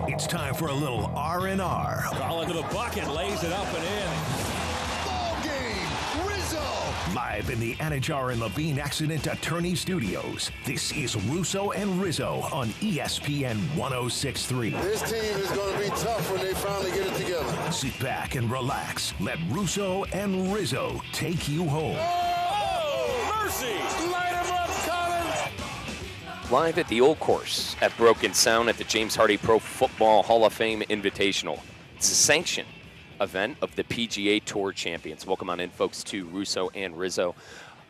It's time for a little R&R. Colin to the bucket, lays it up and in. Ball game, Rizzo! Live in the Anajar and Levine Accident Attorney Studios, this is Russo and Rizzo on ESPN 106.3. This team is going to be tough when they finally get it together. Sit back and relax. Let Russo and Rizzo take you home. Oh, mercy! Light him up, Colin! Live at the Old Course at Broken Sound at the James Hardie Pro Football Hall of Fame Invitational. It's a sanctioned event of the PGA Tour Champions. Welcome on in, folks, to Russo and Rizzo.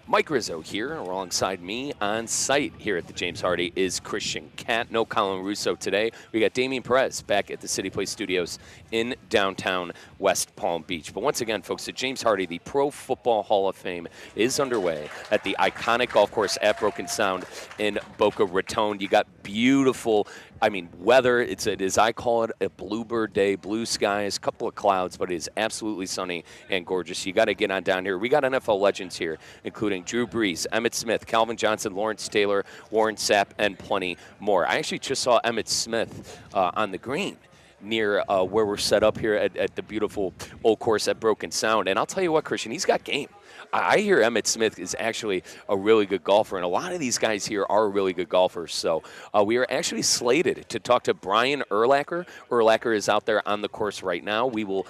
Mike Rizzo here, alongside me on site here at the James Hardie is Christian Cat. No Colin Russo today. We got Damian Perez back at the City Place Studios in downtown West Palm Beach. But once again, folks, the James Hardie, the Pro Football Hall of Fame, is underway at the iconic golf course at Broken Sound in Boca Raton. You got beautiful, weather. It is, I call it, a bluebird day, blue skies, couple of clouds, but it is absolutely sunny and gorgeous. You got to get on down here. We got NFL legends here, including Drew Brees, Emmitt Smith, Calvin Johnson, Lawrence Taylor, Warren Sapp, and plenty more. I actually just saw Emmitt Smith on the green near where we're set up here at the beautiful Old Course at Broken Sound. And I'll tell you what, Christian, he's got game. I hear Emmitt Smith is actually a really good golfer, and a lot of these guys here are really good golfers. So we are actually slated to talk to Brian Urlacher. Urlacher is out there on the course right now. We will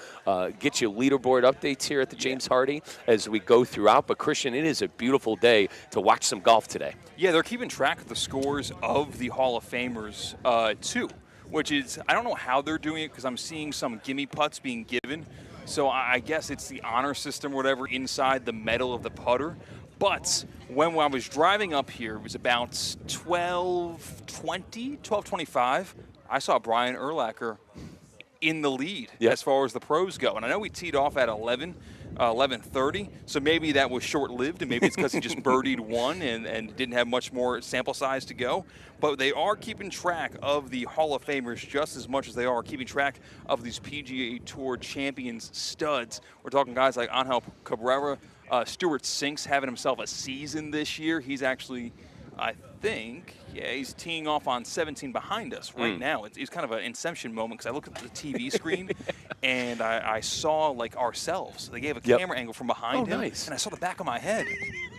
get you leaderboard updates here at the James Hardie as we go throughout. But, Christian, it is a beautiful day to watch some golf today. Yeah, they're keeping track of the scores of the Hall of Famers, too, which is, I don't know how they're doing it because I'm seeing some gimme putts being given. So I guess it's the honor system or whatever inside the metal of the putter. But when I was driving up here, it was about 12:25. I saw Brian Urlacher in the lead as far as the pros go. And I know we teed off at 11:30, so maybe that was short-lived, and maybe it's because he just birdied one and didn't have much more sample size to go. But they are keeping track of the Hall of Famers just as much as they are keeping track of these PGA Tour Champions studs. We're talking guys like Angel Cabrera, Stuart Sinks having himself a season this year. He's actually, I think, he's teeing off on 17 behind us right now. It's kind of an inception moment because I looked at the TV screen and I saw, like, ourselves. They gave a camera angle from behind him, and I saw the back of my head.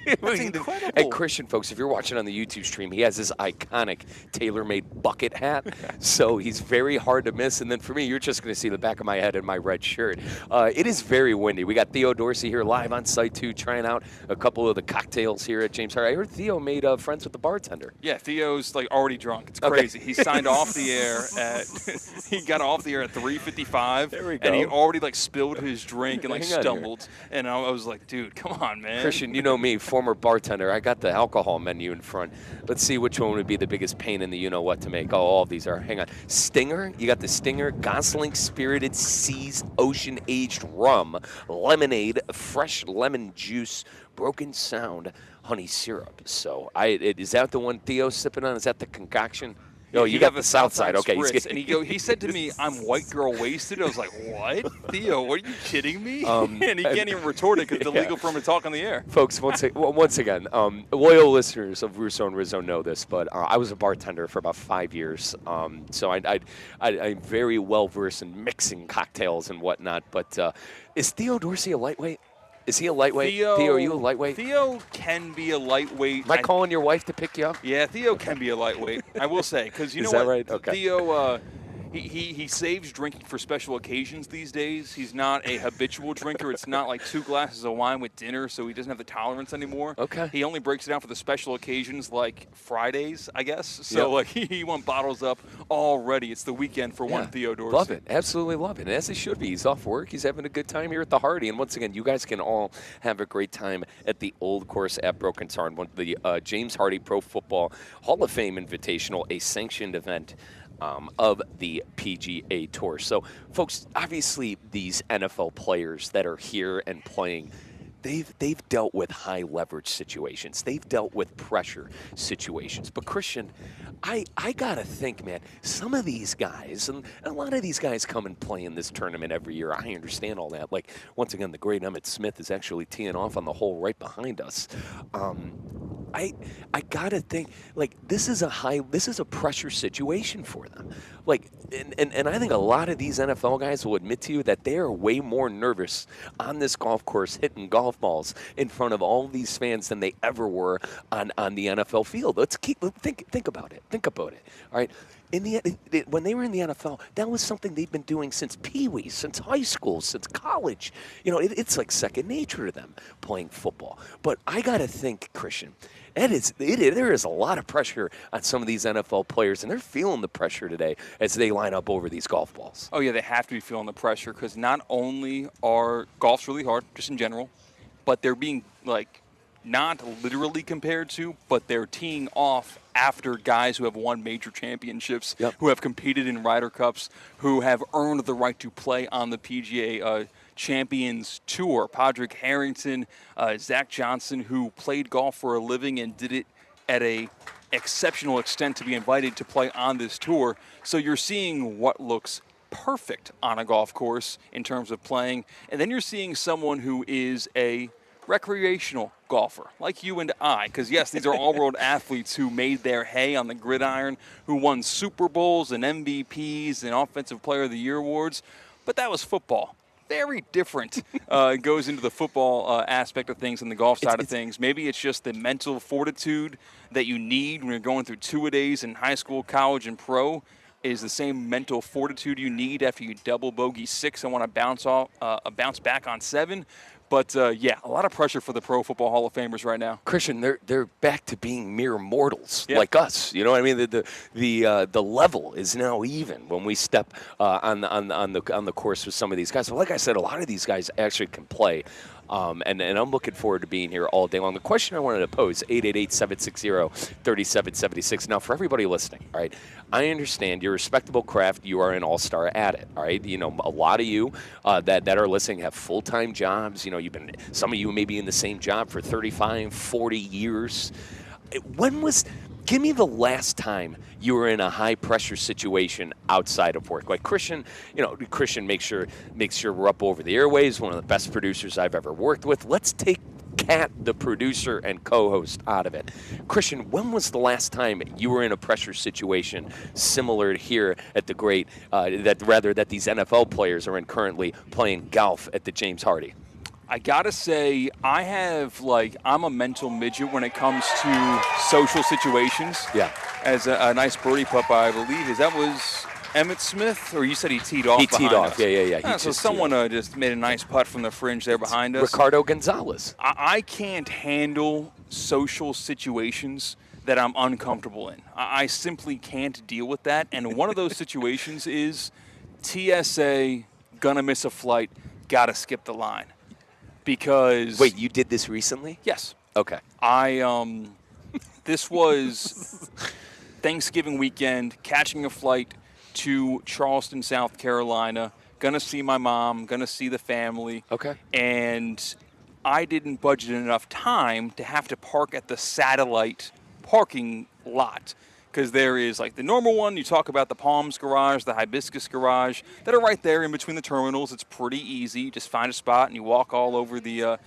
That's incredible. And Christian, folks, if you're watching on the YouTube stream, he has this iconic tailor-made bucket hat, so he's very hard to miss. And then for me, you're just going to see the back of my head and my red shirt. It is very windy. We got Theo Dorsey here live on site, too, trying out a couple of the cocktails here at James Hardie. I heard Theo made friends with the bartender. Yeah, Theo's like already drunk. It's crazy. He signed off the air he got off the air at 3:55. There we go. And he already like spilled his drink and like stumbled. And I was like, dude, come on, man. Christian, you know me, former bartender. I got the alcohol menu in front. Let's see which one would be the biggest pain in the you-know-what to make. Oh, all of these are. Hang on. Stinger. You got the Stinger, Gosling Spirited Seas Ocean-Aged Rum, Lemonade, Fresh Lemon Juice, Broken Sound, Honey Syrup. So, is that the one Theo's sipping on? Is that the concoction? No, you got the South Side. Okay. And he said to me, I'm white girl wasted. I was like, what? Theo, what are you kidding me? And he can't even retort it because it's illegal for him to talk on the air. Folks, once again, loyal listeners of Russo and Rizzo know this, but I was a bartender for about 5 years. So I'm very well versed in mixing cocktails and whatnot. But is Theo Dorsey a lightweight? Is he a lightweight? Theo, are you a lightweight? Theo can be a lightweight. Am I calling your wife to pick you up? Yeah, Theo can be a lightweight. I will say, because you know what? Is that what? right? Okay. Theo, he saves drinking for special occasions these days. He's not a habitual drinker. It's not like 2 glasses of wine with dinner, so he doesn't have the tolerance anymore. Okay. He only breaks it down for the special occasions like Fridays, I guess. So like he went bottles up already. It's the weekend for one Theo Dorsey. Love it. Absolutely love it. And as he should be. He's off work. He's having a good time here at the Hardie. And once again, you guys can all have a great time at the Old Course at Broken Sound, the James Hardie Pro Football Hall of Fame Invitational, a sanctioned event of the PGA Tour. So, folks, obviously these NFL players that are here and playing, they've dealt with high leverage situations. They've dealt with pressure situations. But, Christian, I got to think, man, some of these guys, and a lot of these guys come and play in this tournament every year. I understand all that. Like, once again, the great Emmitt Smith is actually teeing off on the hole right behind us. I gotta think, like, this is a pressure situation for them. Like, and I think a lot of these NFL guys will admit to you that they are way more nervous on this golf course hitting golf balls in front of all these fans than they ever were on the NFL field. Think about it. Think about it. All right. When they were in the NFL, that was something they've been doing since Pee-wee, since high school, since college. You know, it's like second nature to them playing football. But I got to think, Christian, there is a lot of pressure on some of these NFL players, and they're feeling the pressure today as they line up over these golf balls. Oh, yeah, they have to be feeling the pressure because not only are golf's really hard, just in general, but they're being, like, not literally compared to, but they're teeing off after guys who have won major championships, who have competed in Ryder Cups, who have earned the right to play on the PGA Champions Tour. Padraig Harrington, Zach Johnson, who played golf for a living and did it at a exceptional extent to be invited to play on this tour. So you're seeing what looks perfect on a golf course in terms of playing, and then you're seeing someone who is a recreational golfer like you and I, because yes, these are all-world athletes who made their hay on the gridiron, who won Super Bowls and MVPs and Offensive Player of the Year awards, but that was football. Very different. It goes into the football aspect of things and the golf side of things. Maybe it's just the mental fortitude that you need when you're going through two-a-days in high school, college, and pro is the same mental fortitude you need after you double bogey 6 and want to bounce back on 7. But, yeah, a lot of pressure for the Pro Football Hall of Famers right now. Christian, they're back to being mere mortals like us. You know what I mean? The level is now even when we step on the course with some of these guys. So like I said, a lot of these guys actually can play. And I'm looking forward to being here all day long. The question I wanted to pose, 888-760-3776. Now, for everybody listening, all right, I understand you're a respectable craft. You are an all-star at it, all right? You know, a lot of you that are listening have full-time jobs. You know, some of you may be in the same job for 35, 40 years. Give me the last time you were in a high-pressure situation outside of work. Like Christian, Christian makes sure we're up over the airwaves, one of the best producers I've ever worked with. Let's take Kat, the producer and co-host, out of it. Christian, when was the last time you were in a pressure situation similar to here at the great, that these NFL players are in currently playing golf at the James Hardie? I gotta say, I'm a mental midget when it comes to social situations. Yeah. As a nice birdie putt, I believe, that was Emmitt Smith, or you said he teed off? He teed off. Us. Yeah. So someone just made a nice putt from the fringe there behind us. Ricardo Gonzalez. I can't handle social situations that I'm uncomfortable in. I simply can't deal with that. And one of those situations is TSA, gonna miss a flight, gotta skip the line. Because wait, you did this recently? Yes. Okay. This was Thanksgiving weekend, catching a flight to Charleston, South Carolina, gonna see my mom, gonna see the family. Okay. And I didn't budget enough time to have to park at the satellite parking lot. Because there is like the normal one, you talk about the Palms garage, the Hibiscus garage, that are right there in between the terminals. It's pretty easy. You just find a spot and you walk all over the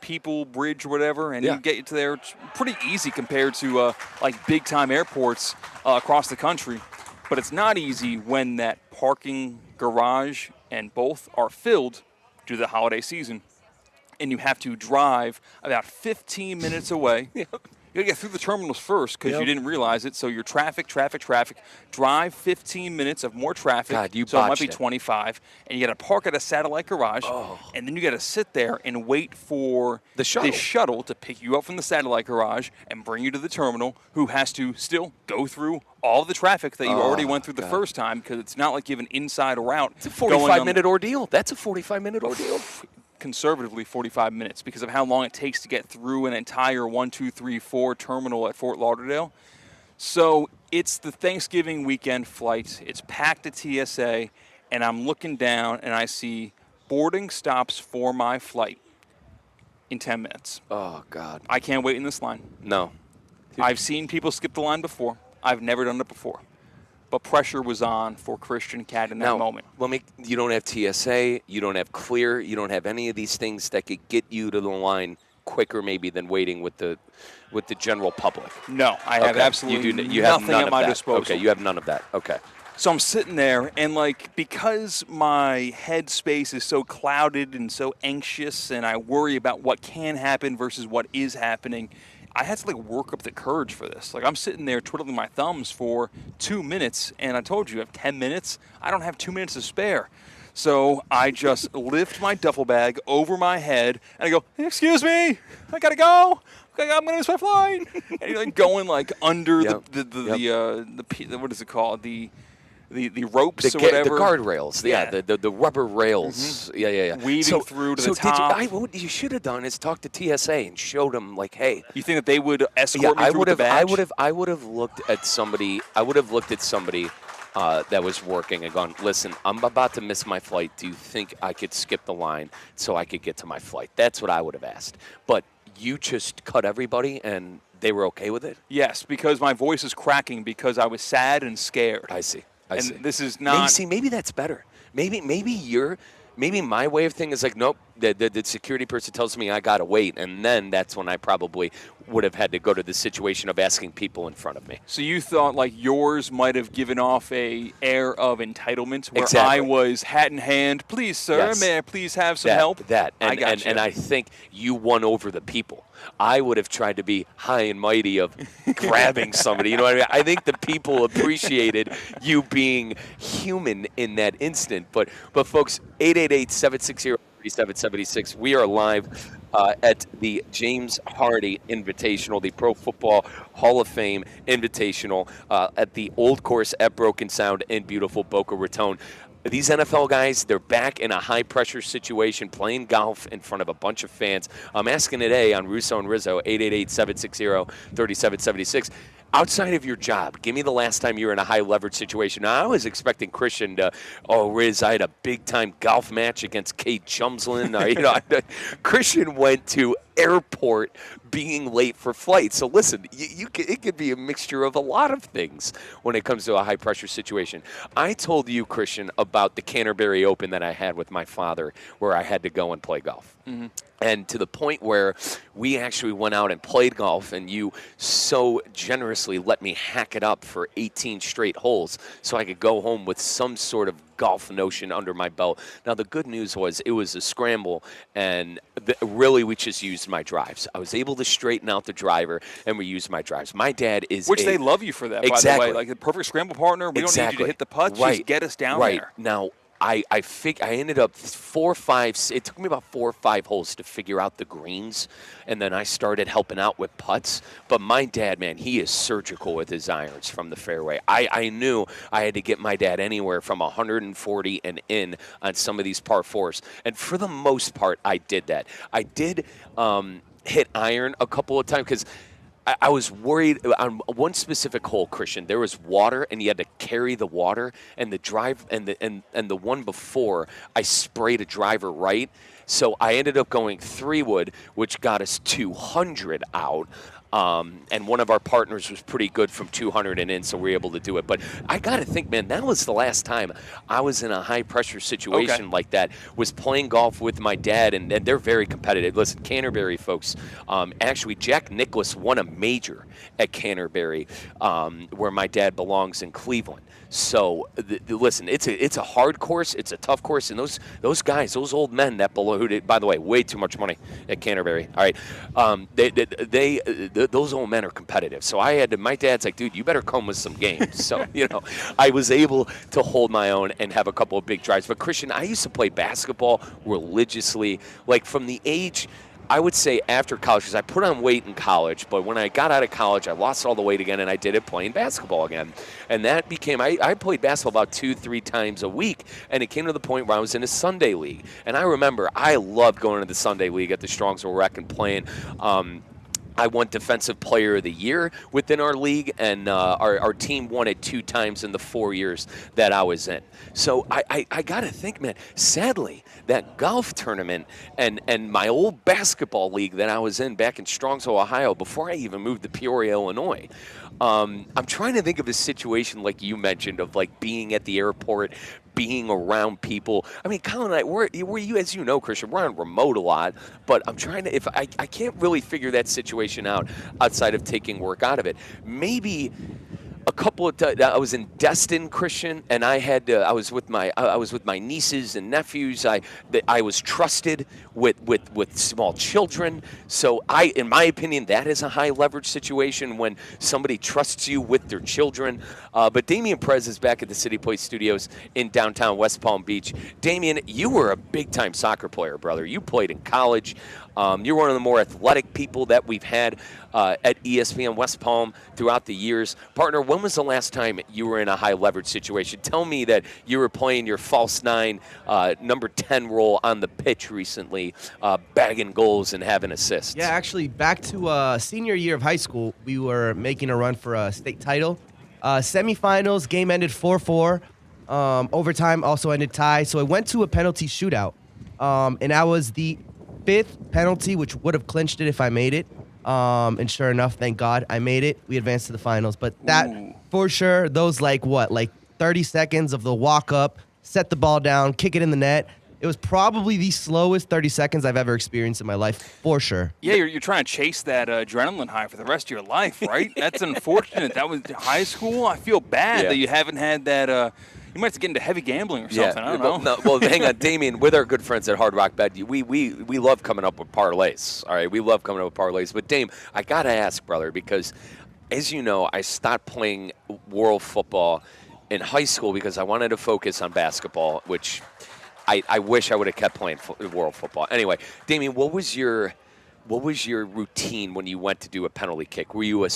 People Bridge or whatever, and you get to there. It's pretty easy compared to like big time airports across the country. But it's not easy when that parking garage and both are filled due to the holiday season, and you have to drive about 15 minutes away. You got to get through the terminals first because you didn't realize it. So you're traffic. Drive 15 minutes of more traffic. God, you so it might be 25. And you got to park at a satellite garage. Oh. And then you got to sit there and wait for the shuttle to pick you up from the satellite garage and bring you to the terminal, who has to still go through all the traffic that you already went through the first time, because it's not like you have an inside route. It's a 45-minute ordeal. That's a 45-minute ordeal. Conservatively 45 minutes because of how long it takes to get through an entire 1, 2, 3, 4 terminal at Fort Lauderdale. So it's the Thanksgiving weekend flight. It's packed at TSA, and I'm looking down and I see boarding stops for my flight in 10 minutes. Oh, God. I can't wait in this line. No. I've seen people skip the line before. I've never done it before. But pressure was on for Christian Kat in that moment. You don't have TSA, you don't have Clear, you don't have any of these things that could get you to the line quicker maybe than waiting with the general public? No, I have absolutely you have nothing none at of my that. disposal. Okay, you have none of that. Okay. So I'm sitting there, and like, because my headspace is so clouded and so anxious, and I worry about what can happen versus what is happening, I had to like work up the courage for this. Like, I'm sitting there twiddling my thumbs for 2 minutes, and I told you I have 10 minutes. I don't have 2 minutes to spare. So I just lift my duffel bag over my head, and I go, "Excuse me, I gotta go. I'm gonna miss my flight." And you're like going like under the what is it called? The ropes or whatever. The guardrails, the rubber rails. Mm-hmm. Weaving through to the top. What you should have done is talk to TSA and showed them, like, hey. You think that they would escort me through with the badge? I would have looked at somebody. That was working and gone, listen, I'm about to miss my flight. Do you think I could skip the line so I could get to my flight? That's what I would have asked. But you just cut everybody, and they were okay with it? Yes, because my voice is cracking because I was sad and scared. I see. This is not. Maybe that's better. Maybe my way of thinking is like, nope, the security person tells me I got to wait, and then that's when I probably would have had to go to the situation of asking people in front of me. So you thought like yours might have given off a air of entitlement where exactly. I was hat in hand, please, sir, yes. may I please have some help? And I think you won over the people. I would have tried to be high and mighty of grabbing somebody. You know what I mean? I think the people appreciated you being human in that instant. But folks, 888-760-3776. We are live at the James Hardie Invitational, the Pro Football Hall of Fame Invitational at the Old Course at Broken Sound in beautiful Boca Raton. These NFL guys, they're back in a high-pressure situation, playing golf in front of a bunch of fans. I'm asking today on Russo and Rizzo, 888-760-3776. Outside of your job, give me the last time you were in a high-leverage situation. Now, I was expecting Christian to, Riz, I had a big-time golf match against Kate Chumslin. Christian went to airport being late for flight. So listen, it could be a mixture of a lot of things when it comes to a high-pressure situation. I told you, Christian, about the Canterbury Open that I had with my father where I had to go and play golf. Mm-hmm. And to the point where we actually went out and played golf, and you so generously let me hack it up for 18 straight holes so I could go home with some sort of golf notion under my belt. Now, the good news was it was a scramble, and really we just used my drives. I was able to straighten out the driver, and we used my drives. My dad is Which they love you for that, exactly. by the way. Like the perfect scramble partner, we don't need you to hit the putts, right. Just get us down right. there. Now, I ended up 4 or 5. It took me about 4 or 5 holes to figure out the greens, and then I started helping out with putts. But my dad, man, he is surgical with his irons from the fairway. I knew I had to get my dad anywhere from 140 and in on some of these par 4s. And for the most part, I did that. I did hit iron a couple of times because I was worried on one specific hole, Christian. There was water, and you had to carry the water. And the drive and the one before, I sprayed a driver right, so I ended up going 3-wood, which got us 200 out. And one of our partners was pretty good from 200 and in, so we were able to do it. But I got to think, man, that was the last time I was in a high-pressure situation like that, was playing golf with my dad, and they're very competitive. Listen, Canterbury folks, actually, Jack Nicklaus won a major at Canterbury, where my dad belongs in Cleveland. So, listen, it's a hard course, it's a tough course, and those guys, those old men that below, who did, by the way, way too much money at Canterbury. All right, those old men are competitive. So my dad's like, dude, you better come with some games. So, I was able to hold my own and have a couple of big drives. But Christian, I used to play basketball religiously, like from the age, I would say after college, because I put on weight in college, but when I got out of college, I lost all the weight again, and I did it playing basketball again. And that became, I played basketball about 2-3 times a week, and it came to the point where I was in a Sunday league. And I remember I loved going to the Sunday league at the Strongsville Rec and playing. I won Defensive Player of the Year within our league, and our team won it 2 times in the 4 years that I was in. So I got to think, man, sadly, that golf tournament and my old basketball league that I was in back in Strongsville, Ohio, before I even moved to Peoria, Illinois, I'm trying to think of a situation like you mentioned of like being at the airport, being around people. I mean, Colin and I, we're as you know, Christian, we're on remote a lot, but I'm trying to, I can't really figure that situation out outside of taking work out of it. Maybe a couple of times I was in Destin, Christian, and I was with my nieces and nephews. I was trusted with small children. So in my opinion, that is a high leverage situation when somebody trusts you with their children. But Damian Perez is back at the City Place Studios in downtown West Palm Beach. Damian, you were a big time soccer player, brother. You played in college. You're one of the more athletic people that we've had at ESPN West Palm throughout the years. Partner, when was the last time you were in a high leverage situation? Tell me that you were playing your false nine, number 10 role on the pitch recently, bagging goals and having assists. Yeah, actually, back to senior year of high school, we were making a run for a state title. Semifinals, game ended 4-4. Overtime also ended tie. So I went to a penalty shootout, and I was the 5th penalty, which would have clinched it if I made it. And sure enough, thank God I made it. We advanced to the finals. But that, for sure, those like 30 seconds of the walk up, set the ball down, kick it in the net. It was probably the slowest 30 seconds I've ever experienced in my life, for sure. Yeah, you're trying to chase that adrenaline high for the rest of your life, right? That's unfortunate. That was high school. I feel bad that you haven't had that. You might have to get into heavy gambling or something. I don't know. Well, hang on, Damien. With our good friends at Hard Rock Bet, we love coming up with parlays. All right, we love coming up with parlays. But Dame, I gotta ask, brother, because as you know, I stopped playing world football in high school because I wanted to focus on basketball, which I wish I would have kept playing world football. Anyway, Damien, what was your routine when you went to do a penalty kick? Were you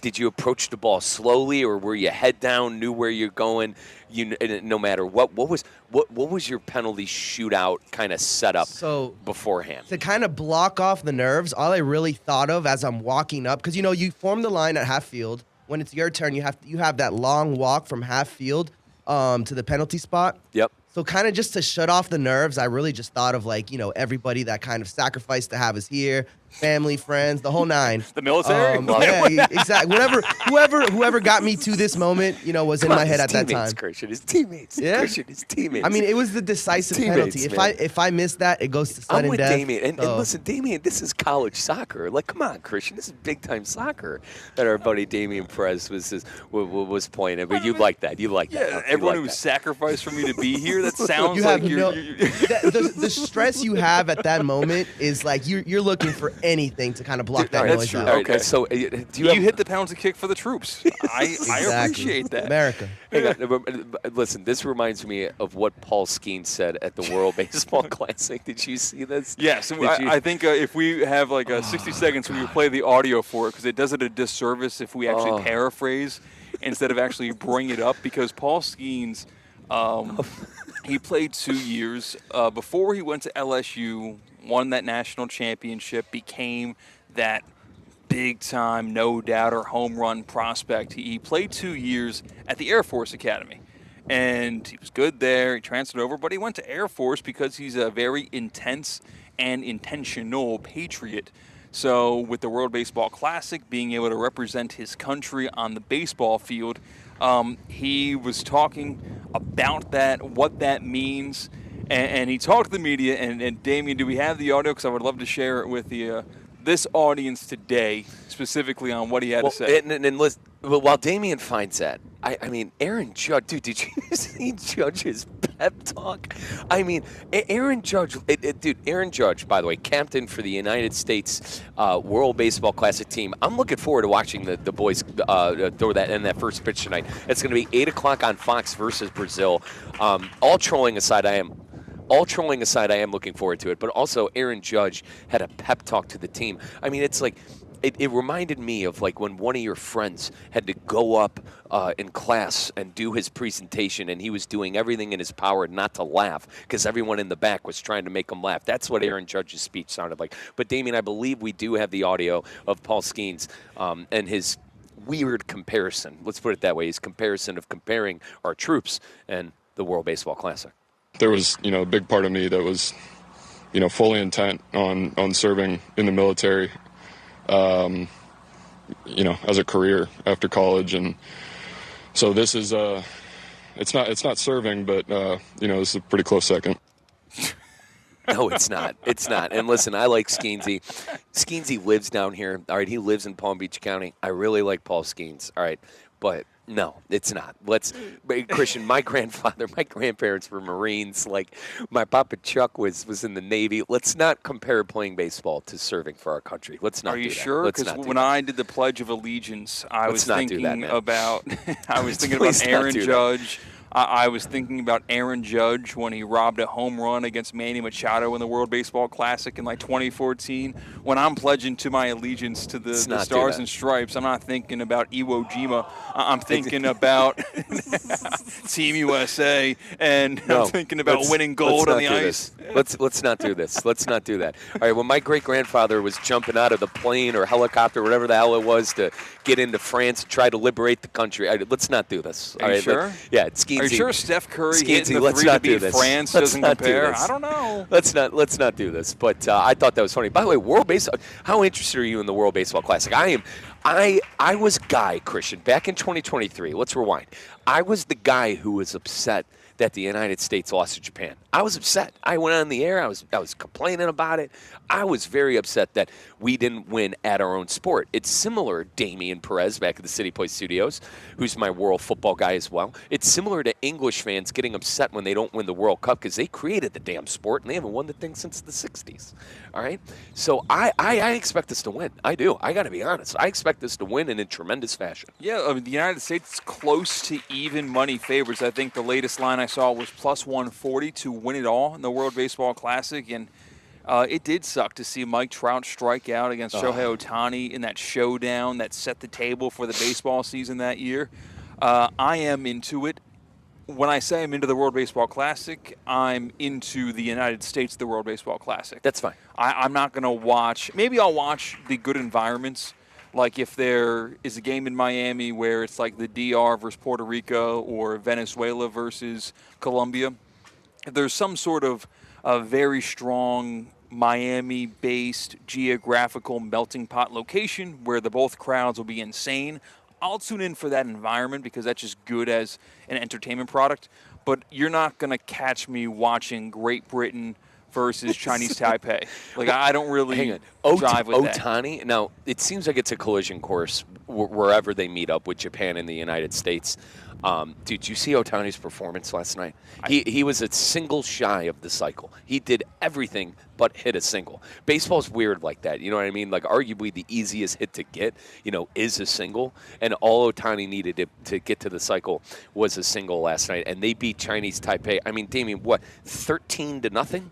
did you approach the ball slowly, or were you head down, knew where you're going, no matter what? What was your penalty shootout kind of setup beforehand? To kind of block off the nerves, all I really thought of as I'm walking up, because you form the line at half field. When it's your turn, you have that long walk from half field to the penalty spot. Yep. So kind of just to shut off the nerves, I really just thought of everybody that kind of sacrificed to have us here, family, friends, the whole nine. The military? Yeah, exactly. Whoever got me to this moment, was in my head at that time. Christian, his teammates. Yeah. Christian, his teammates. I mean, it was the decisive penalty. If I miss that, it goes to sudden death. Damien. And listen, Damien, this is college soccer. Like, come on, Christian, this is big time soccer that our buddy Damien Perez was playing. But you like that. You like that. Everyone who sacrificed for me to be here. That sounds like the stress you have at that moment is like you're looking for anything to kind of block that noise out. Okay, so you hit the penalty kick for the troops. I appreciate that. America. Hang on, listen, this reminds me of what Paul Skeen said at the World Baseball Classic. Did you see this? Yes. I think if we have 60 seconds, we would play the audio for it, because it does it a disservice if we actually paraphrase instead of actually bring it up, because Paul Skeen's he played 2 years before he went to LSU, won that national championship, became that big-time, no-doubter, home run prospect. He played 2 years at the Air Force Academy, and he was good there. He transferred over, but he went to Air Force because he's a very intense and intentional patriot. So with the World Baseball Classic, being able to represent his country on the baseball field, he was talking about that, what that means, and he talked to the media. And Damien, do we have the audio? Because I would love to share it with this audience today, specifically on what he had to say. And listen, while Damien finds that, I mean, Aaron Judge, dude, did you see Judge's pep talk? I mean, Aaron Judge, Aaron Judge, by the way, captain for the United States World Baseball Classic team. I'm looking forward to watching the boys throw that in that first pitch tonight. It's going to be 8 o'clock on Fox versus Brazil. All trolling aside, I am looking forward to it. But also, Aaron Judge had a pep talk to the team. I mean, it's like, it reminded me of like when one of your friends had to go up in class and do his presentation, and he was doing everything in his power not to laugh because everyone in the back was trying to make him laugh. That's what Aaron Judge's speech sounded like. But, Damien, I believe we do have the audio of Paul Skeen's and his weird comparison. Let's put it that way. His comparison of comparing our troops and the World Baseball Classic. There was, a big part of me that was, fully intent on serving in the military, as a career after college. And so this is It's not serving, but this is a pretty close second. No, it's not. It's not. And listen, I like Skeensy. Skeensy lives down here. All right, he lives in Palm Beach County. I really like Paul Skeens. All right, but no, it's not. Christian, my grandparents were Marines. Like, my Papa Chuck was in the Navy. Let's not compare playing baseball to serving for our country. Let's not do that. Are you sure? Because when I did the Pledge of Allegiance, I was thinking about Aaron Judge. I was thinking about Aaron Judge when he robbed a home run against Manny Machado in the World Baseball Classic in 2014. When I'm pledging to my allegiance to the Stars and Stripes, I'm not thinking about Iwo Jima. I'm thinking about Team USA, and I'm thinking about winning gold on the ice. Let's not do this. Let's not do that. All right, when my great-grandfather was jumping out of the plane or helicopter, whatever the hell it was, to get into France and try to liberate the country, let's not do this. Are you sure? It's Are you sure Steph Curry hitting the let's three not to beat do this. France doesn't compare? I don't know. Let's not do this. But I thought that was funny. By the way, World Baseball. How interested are you in the World Baseball Classic? I am. I was Guy, Christian, back in 2023. Let's rewind. I was the guy who was upset that the United States lost to Japan. I was upset. I went on the air. I was complaining about it. I was very upset that we didn't win at our own sport. It's similar, Damian Perez back at the City Place Studios, who's my World Football guy as well. It's similar to English fans getting upset when they don't win the World Cup because they created the damn sport and they haven't won the thing since the 60s. All right? So I expect us to win. I do. I got to be honest. I expect us to win in a tremendous fashion. Yeah, I mean, the United States is close to even money favorites. I think the latest line I saw was plus 140 to win it all in the World Baseball Classic. And it did suck to see Mike Trout strike out against Shohei Ohtani in that showdown that set the table for the baseball season that year. I am into it. When I say I'm into the World Baseball Classic, I'm into the United States, the World Baseball Classic. That's fine. I'm not going to watch – maybe I'll watch the good environments. Like if there is a game in Miami where it's like the DR versus Puerto Rico or Venezuela versus Colombia, if there's some sort of a very strong Miami-based geographical melting pot location where both crowds will be insane, I'll tune in for that environment because that's just good as an entertainment product. But you're not going to catch me watching Great Britain versus Chinese Taipei. Like, I don't really jive with that. Ohtani, now, it seems like it's a collision course wherever they meet up with Japan and the United States. Did you see Ohtani's performance last night? He was a single shy of the cycle. He did everything but hit a single. Baseball's weird like that. You know what I mean? Like, arguably the easiest hit to get, is a single. And all Ohtani needed to get to the cycle was a single last night. And they beat Chinese Taipei. I mean, Damien, what, 13-0?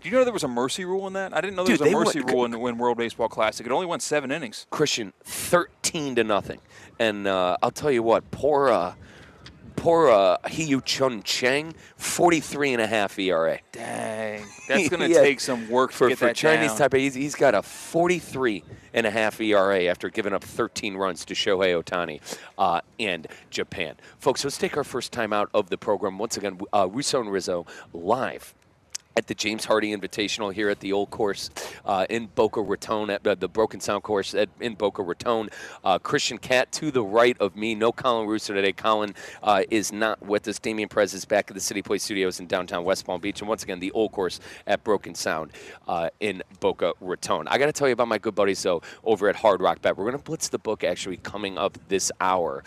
Do you know there was a mercy rule in that? I didn't know there was a mercy rule in the World Baseball Classic. It only went 7 innings. Christian, 13-0. And I'll tell you what, poor Hiyu Chun Chang, 43.5 ERA. Dang. That's going to take some work to get that Chinese down. Taipei, he's got a 43.5 ERA after giving up 13 runs to Shohei Ohtani and Japan. Folks, let's take our first time out of the program. Once again, Russo and Rizzo live at the James Hardie Invitational here at the Old Course in Boca Raton, at the Broken Sound Course in Boca Raton. Christian Cat to the right of me. No Colin Russo today. Colin is not with us. Damian Perez is back at the City Place Studios in downtown West Palm Beach. And once again, the Old Course at Broken Sound in Boca Raton. I got to tell you about my good buddies, though, over at Hard Rock Bet. We're going to blitz the book actually coming up this hour.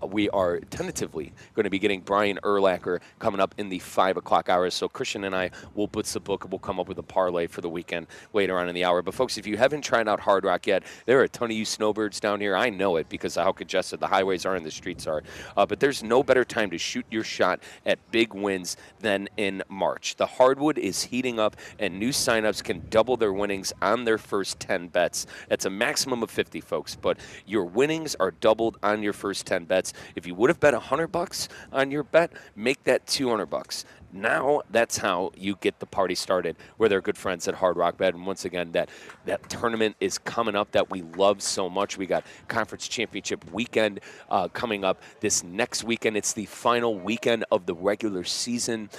We are tentatively going to be getting Brian Urlacher coming up in the 5 o'clock hour. So Christian and I will blitz the book, and we'll come up with a parlay for the weekend later on in the hour. But, folks, if you haven't tried out Hard Rock yet, there are a ton of you snowbirds down here. I know it because of how congested the highways are and the streets are. But there's no better time to shoot your shot at big wins than in March. The hardwood is heating up, and new signups can double their winnings on their first 10 bets. That's a maximum of 50, folks, but your winnings are doubled on your first 10 bets. If you would have bet $100 on your bet, make that $200. Now that's how you get get the party started with our good friends at Hard Rock Bet. And once again, that tournament is coming up that we love so much. We got Conference Championship weekend coming up this next weekend. It's the final weekend of the regular season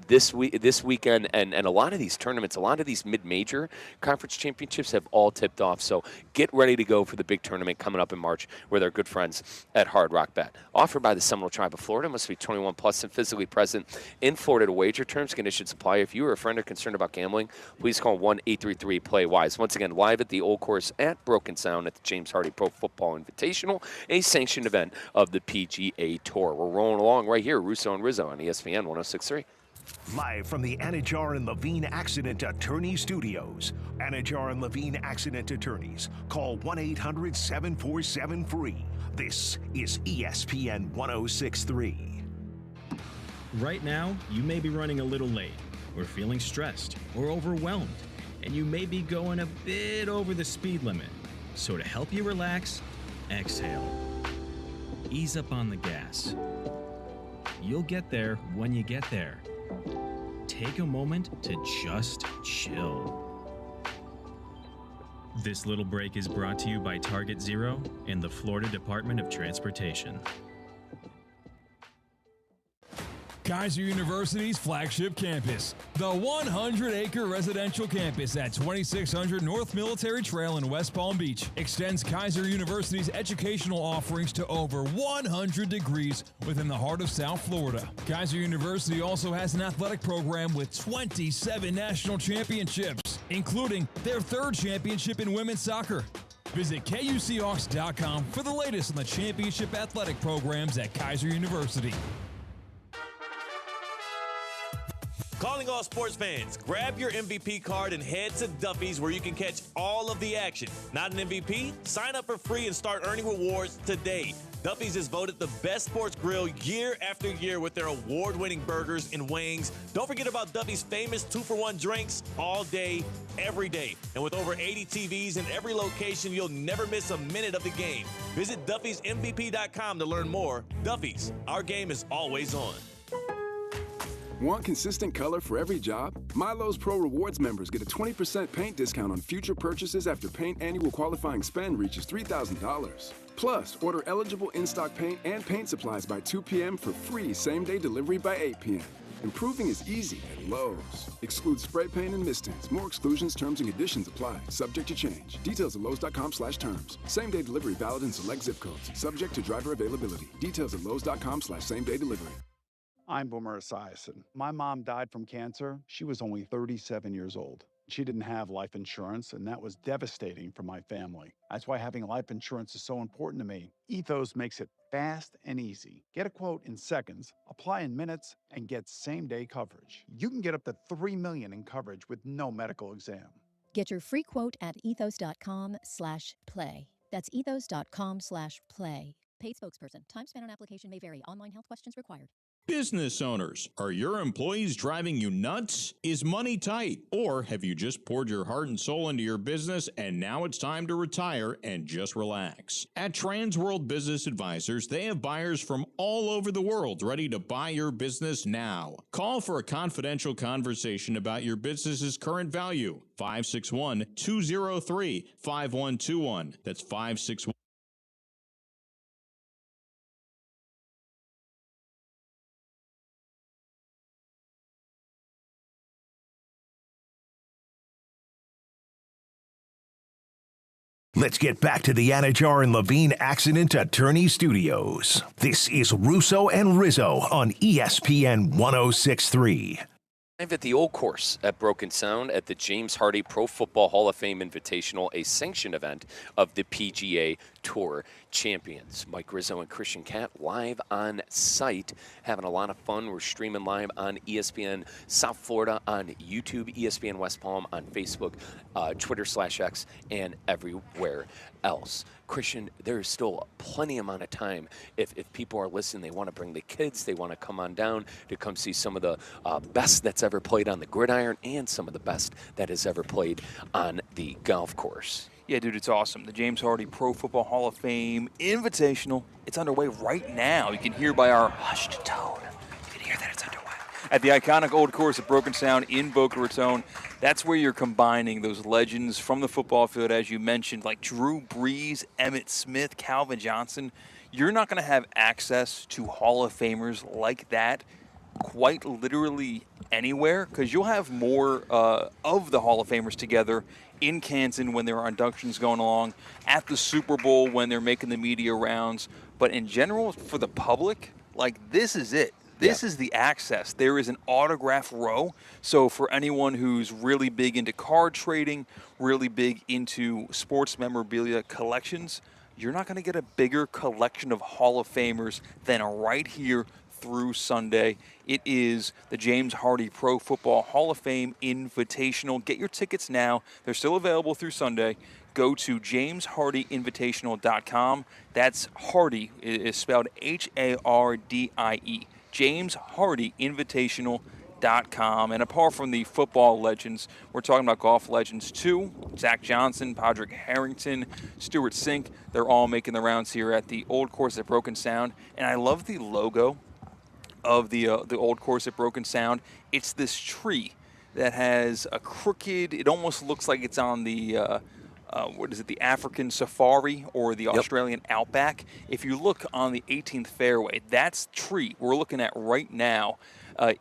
this weekend, and a lot of these tournaments, a lot of these mid-major conference championships have all tipped off. So get ready to go for the big tournament coming up in March with our good friends at Hard Rock Bet. Offered by the Seminole Tribe of Florida. Must be 21 plus and physically present in Florida to wager. Terms, conditions apply. If you or a friend are concerned about gambling, please call 1-833-PLAY-WISE. Once again, live at the Old Course at Broken Sound at the James Hardie Pro Football Invitational, a sanctioned event of the PGA Tour. We're rolling along right here, Russo and Rizzo on ESPN 106.3. Live from the Anajar and Levine Accident Attorney Studios. Anajar and Levine Accident Attorneys. Call 1-800-747-FREE. This is ESPN 106.3. Right now, you may be running a little late, or feeling stressed, or overwhelmed, and you may be going a bit over the speed limit. So to help you relax, exhale. Ease up on the gas. You'll get there when you get there. Take a moment to just chill. This little break is brought to you by Target Zero and the Florida Department of Transportation. Kaiser University's flagship campus, the 100-acre residential campus at 2600 North Military Trail in West Palm Beach, extends Kaiser University's educational offerings to over 100 degrees within the heart of South Florida. Kaiser University also has an athletic program with 27 national championships, including their 3rd championship in women's soccer. Visit KUCHawks.com for the latest on the championship athletic programs at Kaiser University. Calling all sports fans, grab your MVP card and head to Duffy's where you can catch all of the action. Not an MVP? Sign up for free and start earning rewards today. Duffy's is voted the best sports grill year after year with their award-winning burgers and wings. Don't forget about Duffy's famous 2-for-1 drinks all day, every day. And with over 80 TVs in every location, you'll never miss a minute of the game. Visit Duffy'sMVP.com to learn more. Duffy's, our game is always on. Want consistent color for every job? Milo's Pro Rewards members get a 20% paint discount on future purchases after paint annual qualifying spend reaches $3,000. Plus, order eligible in-stock paint and paint supplies by 2 p.m. for free same-day delivery by 8 p.m. Improving is easy at Lowe's. Excludes spray paint and mist tints. More exclusions, terms, and conditions apply. Subject to change. Details at Lowe's.com/terms. Same-day delivery valid in select zip codes. Subject to driver availability. Details at Lowe's.com/same-day delivery. I'm Boomer Esiason. My mom died from cancer. She was only 37 years old. She didn't have life insurance, and that was devastating for my family. That's why having life insurance is so important to me. Ethos makes it fast and easy. Get a quote in seconds, apply in minutes, and get same-day coverage. You can get up to $3 million in coverage with no medical exam. Get your free quote at ethos.com/play. That's ethos.com/play. Paid spokesperson. Time spent on application may vary. Online health questions required. Business owners, are your employees driving you nuts? Is money tight? Or have you just poured your heart and soul into your business and now it's time to retire and just relax? At Transworld Business Advisors, they have buyers from all over the world ready to buy your business now. Call for a confidential conversation about your business's current value. 561-203-5121. That's 561. Let's get back to the Anajar and Levine Accident Attorney Studios. This is Russo and Rizzo on ESPN 106.3. Live at the Old Course at Broken Sound at the James Hardie Pro Football Hall of Fame Invitational, a sanctioned event of the PGA Tour champions. Mike Rizzo and Christian Catt live on site, having a lot of fun. We're streaming live on ESPN South Florida, on YouTube, ESPN West Palm, on Facebook, Twitter/X, and everywhere else. Christian, there's still plenty amount of time. If people are listening, they want to bring the kids, they want to come on down to come see some of the best that's ever played on the gridiron and some of the best that has ever played on the golf course. Yeah, dude, it's awesome. The James Hardie Pro Football Hall of Fame Invitational. It's underway right now. You can hear by our hushed tone. You can hear that it's underway. at the iconic old course at Broken Sound in Boca Raton. That's where you're combining those legends from the football field, as you mentioned, like Drew Brees, Emmitt Smith, Calvin Johnson. You're not going to have access to Hall of Famers like that quite literally anywhere, because you'll have more of the Hall of Famers together in Canton when there are inductions going along, at the Super Bowl when they're making the media rounds. But in general, for the public, like, this is it. This is the access. There is an autograph row. So for anyone who's really big into card trading, really big into sports memorabilia collections, you're not going to get a bigger collection of Hall of Famers than right here through Sunday. It is the James Hardie Pro Football Hall of Fame Invitational. Get your tickets now. They're still available through Sunday. Go to jameshardieinvitational.com. That's Hardie. It is spelled H-A-R-D-I-E. jameshardieinvitational.com. And apart from the football legends, we're talking about golf legends too. Zach Johnson, Padraig Harrington, Stuart Sink. They're all making the rounds here at the Old Course at Broken Sound. And I love the logo of the Old Course at Broken Sound. It's this tree that has a crooked, it almost looks like it's on the, the African safari or the Australian outback. If you look on the 18th fairway, that's tree we're looking at right now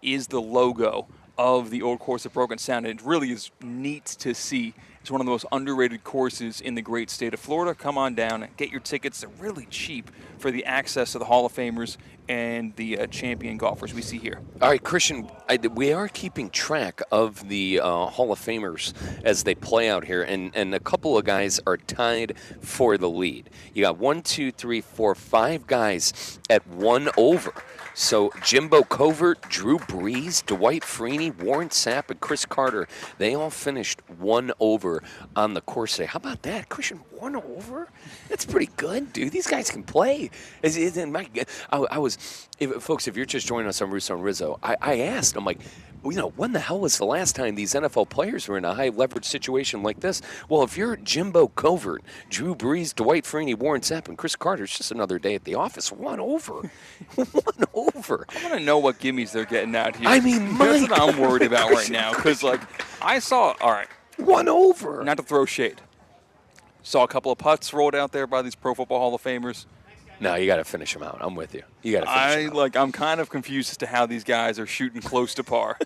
is the logo of the Old Course at Broken Sound. And it really is neat to see. It's one of the most underrated courses in the great state of Florida. Come on down and get your tickets. They're really cheap for the access to the Hall of Famers and the champion golfers we see here. All right, Christian, we are keeping track of the Hall of Famers as they play out here, and a couple of guys are tied for the lead. You got 5 guys at 1 over. So Jimbo Covert, Drew Brees, Dwight Freeney, Warren Sapp, and Chris Carter, they all finished 1 over on the course today. How about that? Christian, 1 over? That's pretty good, dude. These guys can play. Folks, if you're just joining us on Russo and Rizzo, I asked, I'm like, when the hell was the last time these NFL players were in a high-leverage situation like this? Well, if you're Jimbo Covert, Drew Brees, Dwight Freeney, Warren Sapp, and Chris Carter, it's just another day at the office. 1 over. 1 over. I want to know what gimmies they're getting out here. I mean, that's what I'm worried about right now. Because, I saw, all right. 1 over. Not to throw shade. Saw a couple of putts rolled out there by these Pro Football Hall of Famers. No, you got to finish them out. I'm with you. You got to finish them out. I'm kind of confused as to how these guys are shooting close to par.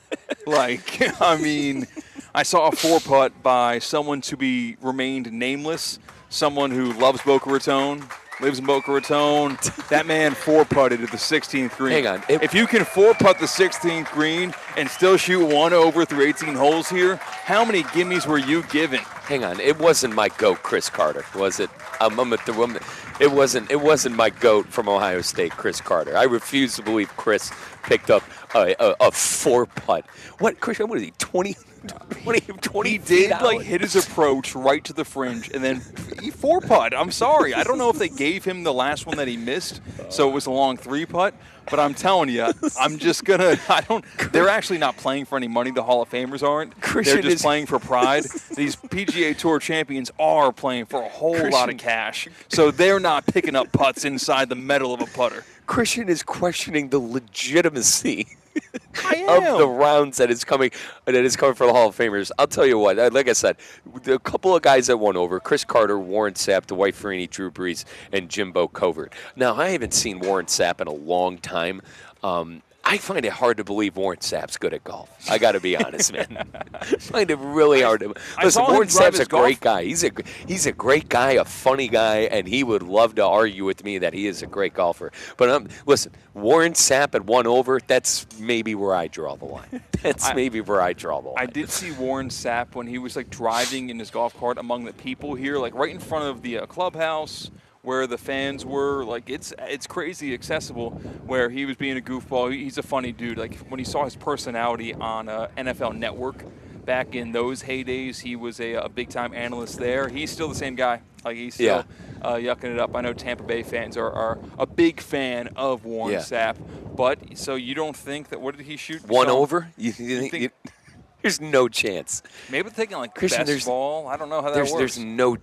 I saw a 4-putt by someone to be remained nameless, someone who loves Boca Raton, lives in Boca Raton. That man 4-putted at the 16th green. Hang on. If you can 4-putt the 16th green and still shoot 1 over through 18 holes here, how many gimmies were you given? Hang on. It wasn't my GOAT, Chris Carter, was it? It wasn't my GOAT from Ohio State, Chris Carter. I refuse to believe Chris picked up a 4-putt. What, Christian, what is he, 20 He did hit his approach right to the fringe, and then he 4-putt. I'm sorry. I don't know if they gave him the last one that he missed, so it was a long 3-putt. But I'm telling you, I'm just going to – they're actually not playing for any money. The Hall of Famers aren't. They're just playing for pride. These PGA Tour champions are playing for a whole lot of cash. So they're not picking up putts inside the metal of a putter. Christian is questioning the legitimacy of the rounds that is coming for the Hall of Famers. I'll tell you what, like I said, a couple of guys that won over, Chris Carter, Warren Sapp, Dwight Freeney, Drew Brees, and Jimbo Covert. Now, I haven't seen Warren Sapp in a long time. I find it hard to believe Warren Sapp's good at golf. I got to be honest, man. I find it really hard to. Listen, Warren Sapp's a great guy. He's a great guy, a funny guy, and he would love to argue with me that he is a great golfer. But listen, Warren Sapp at 1 over. That's maybe where I draw the line. I did see Warren Sapp when he was driving in his golf cart among the people here, right in front of the clubhouse, where the fans were. It's crazy accessible, where he was being a goofball. He's a funny dude. When he saw his personality on NFL Network back in those heydays, he was a big-time analyst there. He's still the same guy. He's still yucking it up. I know Tampa Bay fans are a big fan of Warren Sapp. But, so you don't think that – what did he shoot? 1 over? There's no chance. Maybe thinking like Christian, best ball. I don't know how that works.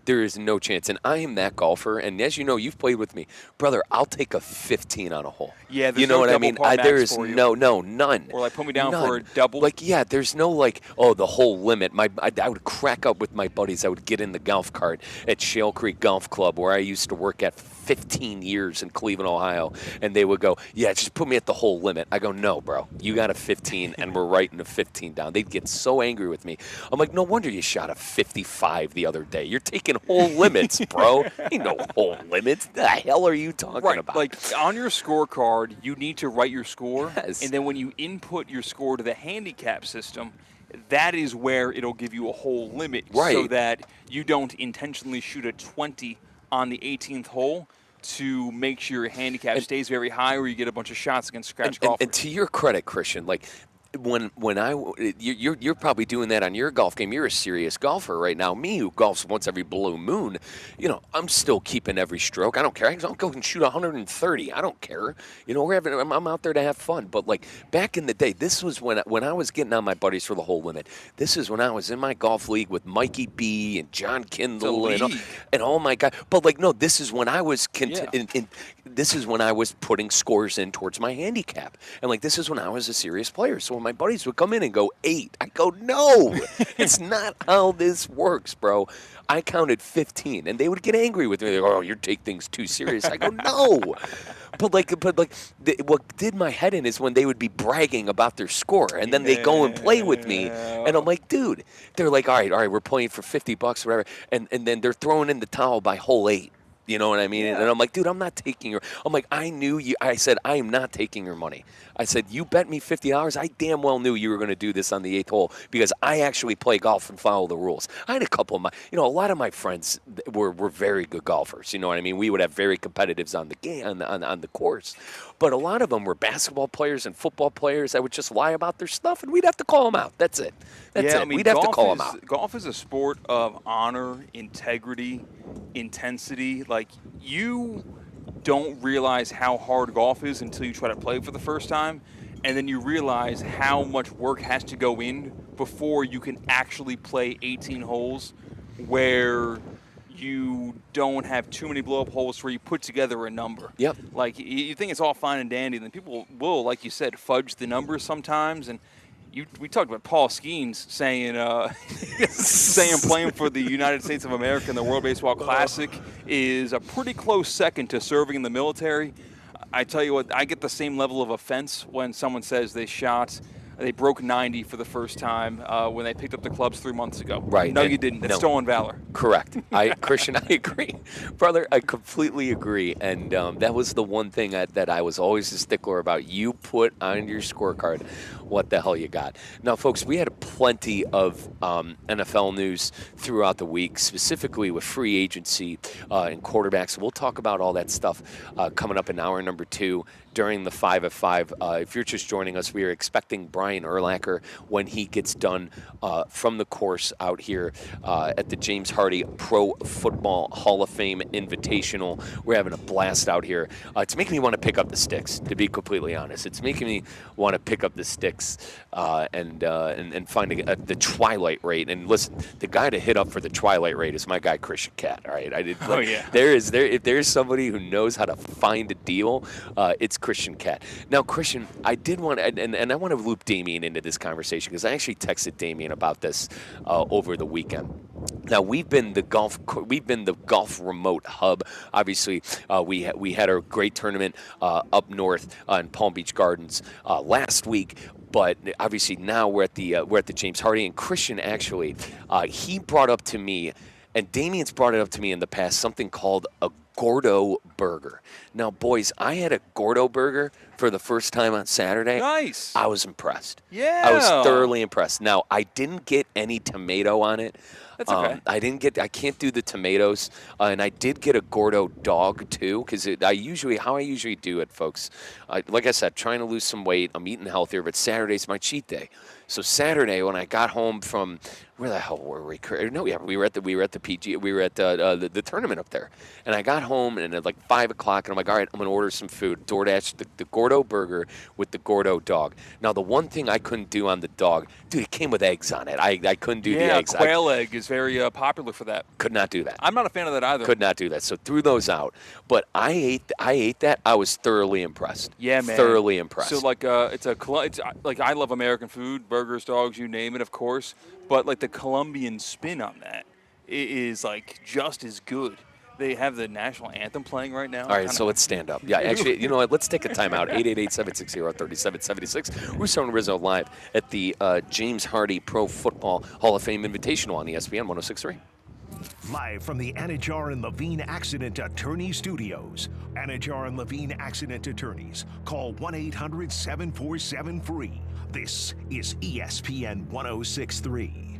There is no chance. And I am that golfer. And as you know, you've played with me, brother. I'll take a 15 on a hole. Yeah, there's you know no what I double mean. par max There is for you. none. Or like put me down None. for a double. Like there's no like the whole limit. I would crack up with my buddies. I would get in the golf cart at Shale Creek Golf Club where I used to work at 15 years in Cleveland, Ohio, and they would go, yeah, just put me at the whole limit. I go, no, bro, you got a 15, and we're writing a 15 down. They'd get so angry with me. I'm like, no wonder you shot a 55 the other day. You're taking whole limits, bro. Ain't no whole limits. The hell are you talking about? Like on your scorecard, you need to write your score, Yes. and then when you input your score to the handicap system, that is where it'll give you a whole limit, Right. so that you don't intentionally shoot a 20 on the 18th hole to make sure your handicap stays very high, or you get a bunch of shots against scratch golfers. And to your credit, Christian, like when you're probably doing that on your golf game. You're a serious golfer right now. Me, who golfs once every blue moon, I'm still keeping every stroke. I don't care. I'll go and shoot 130. I don't care. I'm out there to have fun. But like back in the day, this was when I was getting on my buddies for the whole limit. This is when I was in my golf league with Mikey B and John Kindle and all my guys. But like no, this is when I was this is when I was putting scores in towards my handicap, and like this is when I was a serious player. So when my buddies would come in and go 8, I go, no, it's not how this works, bro. I counted 15, and they would get angry with me. They go, oh, you take things too serious. I go, no. But what did my head in is when they would be bragging about their score, and then they go and play with me, and I'm like, dude, they're like, all right, we're playing for $50, whatever, and then they're throwing in the towel by hole 8. You know what I mean? Yeah. And I'm like, dude, I'm not taking your. I'm like, I knew you. I said, I am not taking your money. I said, you bet me $50. I damn well knew you were going to do this on the 8th hole because I actually play golf and follow the rules. I had a couple of a lot of my friends were very good golfers. You know what I mean? We would have very competitives on the game on the course, but a lot of them were basketball players and football players that would just lie about their stuff, and we'd have to call them out. That's it. That's it. We'd have to call them out. Golf is a sport of honor, integrity, intensity. Like, you don't realize how hard golf is until you try to play for the first time, and then you realize how much work has to go in before you can actually play 18 holes where you don't have too many blow-up holes where you put together a number. Yep. Like, you think it's all fine and dandy, and then people will, like you said, fudge the numbers sometimes, and we talked about Paul Skeens saying playing for the United States of America in the World Baseball Classic is a pretty close second to serving in the military. I tell you what, I get the same level of offense when someone says they broke 90 for the first time when they picked up the clubs 3 months ago. Right. No, you didn't. That's stolen valor. Correct. Christian, I agree. Brother, I completely agree. And that was the one thing that I was always a stickler about. You put on your scorecard what the hell you got. Now, folks, we had plenty of NFL news throughout the week, specifically with free agency and quarterbacks. We'll talk about all that stuff coming up in hour number 2. During the 5 at 5. If you're just joining us, we are expecting Brian Urlacher when he gets done from the course out here at the James Hardie Pro Football Hall of Fame Invitational. We're having a blast out here. It's making me want to pick up the sticks, to be completely honest. It's making me want to pick up the sticks and find the twilight rate. And listen, the guy to hit up for the twilight rate is my guy Christian Cat. All right, if there's somebody who knows how to find a deal, it's Christian Cat. Now, Christian, I did want to, and I want to loop Damien into this conversation because I actually texted Damien about this over the weekend. Now, we've been the golf remote hub. Obviously, we had our great tournament up north in Palm Beach Gardens last week. But obviously now we're at the James Hardie, and Christian actually he brought up to me, and Damien's brought it up to me in the past, something called a Gordo burger. Now, boys, I had a Gordo burger for the first time on Saturday. Nice. I was impressed. Yeah. I was thoroughly impressed. Now, I didn't get any tomato on it. That's okay. I can't do the tomatoes, and I did get a Gordo dog too, because how I usually do it, folks. Like I said, trying to lose some weight. I'm eating healthier, but Saturday's my cheat day. So Saturday, when I got home from where the hell were we? No, yeah, we were at the PG. We were at the tournament up there, and I got home and at like 5 o'clock, and I'm like, all right, I'm gonna order some food. DoorDash the Gordo burger with the Gordo dog. Now the one thing I couldn't do on the dog, dude, it came with eggs on it. I couldn't do the eggs. Quail egg is very popular for that. Could not do that. I'm not a fan of that either. Could not do that. So threw those out. But I ate that. I was thoroughly impressed. Yeah, man. Thoroughly impressed. So like it's like I love American food, burgers, dogs, you name it, of course. But like the Colombian spin on that is like just as good. They have the national anthem playing right now. All right, so let's stand up. Yeah, actually, you know what? Let's take a timeout. 888-760-3776. Russo and Rizzo live at the James Hardie Pro Football Hall of Fame Invitational on ESPN 106.3. Live from the Anajar and Levine Accident Attorney Studios. Anajar and Levine Accident Attorneys. Call 1-800-747-FREE. This is ESPN 106.3.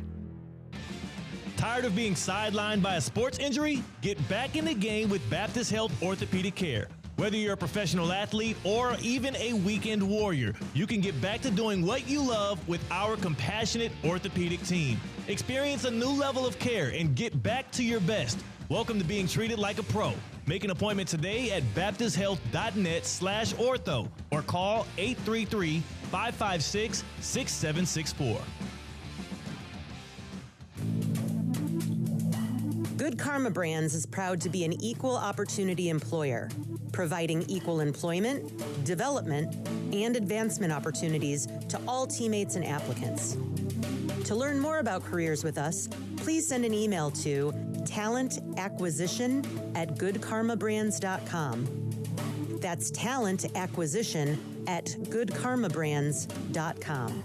Tired of being sidelined by a sports injury? Get back in the game with Baptist Health Orthopedic Care. Whether you're a professional athlete or even a weekend warrior, you can get back to doing what you love with our compassionate orthopedic team. Experience a new level of care and get back to your best. Welcome to being treated like a pro. Make an appointment today at baptisthealth.net/ortho or call 833-556-6764. Good Karma Brands is proud to be an equal opportunity employer, providing equal employment, development, and advancement opportunities to all teammates and applicants. To learn more about careers with us, please send an email to talentacquisition@goodkarmabrands.com. That's talentacquisition@goodkarmabrands.com.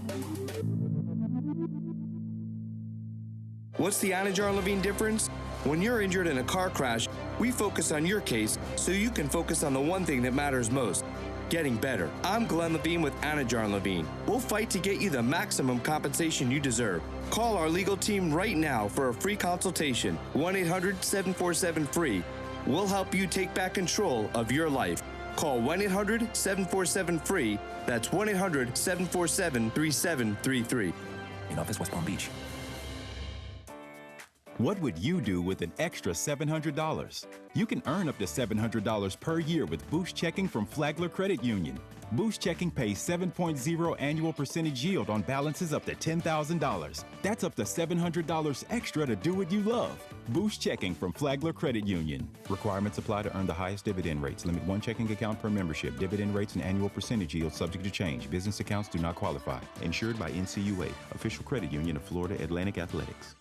What's the Anajar Levine difference? When you're injured in a car crash, we focus on your case so you can focus on the one thing that matters most, getting better. I'm Glenn Levine with Anajar Levine. We'll fight to get you the maximum compensation you deserve. Call our legal team right now for a free consultation, 1-800-747-FREE. We'll help you take back control of your life. Call 1-800-747-FREE. That's 1-800-747-3733. In office, West Palm Beach. What would you do with an extra $700? You can earn up to $700 per year with Boost Checking from Flagler Credit Union. Boost Checking pays 7.0 annual percentage yield on balances up to $10,000. That's up to $700 extra to do what you love. Boost Checking from Flagler Credit Union. Requirements apply to earn the highest dividend rates. Limit one checking account per membership. Dividend rates and annual percentage yield subject to change. Business accounts do not qualify. Insured by NCUA, official credit union of Florida Atlantic Athletics.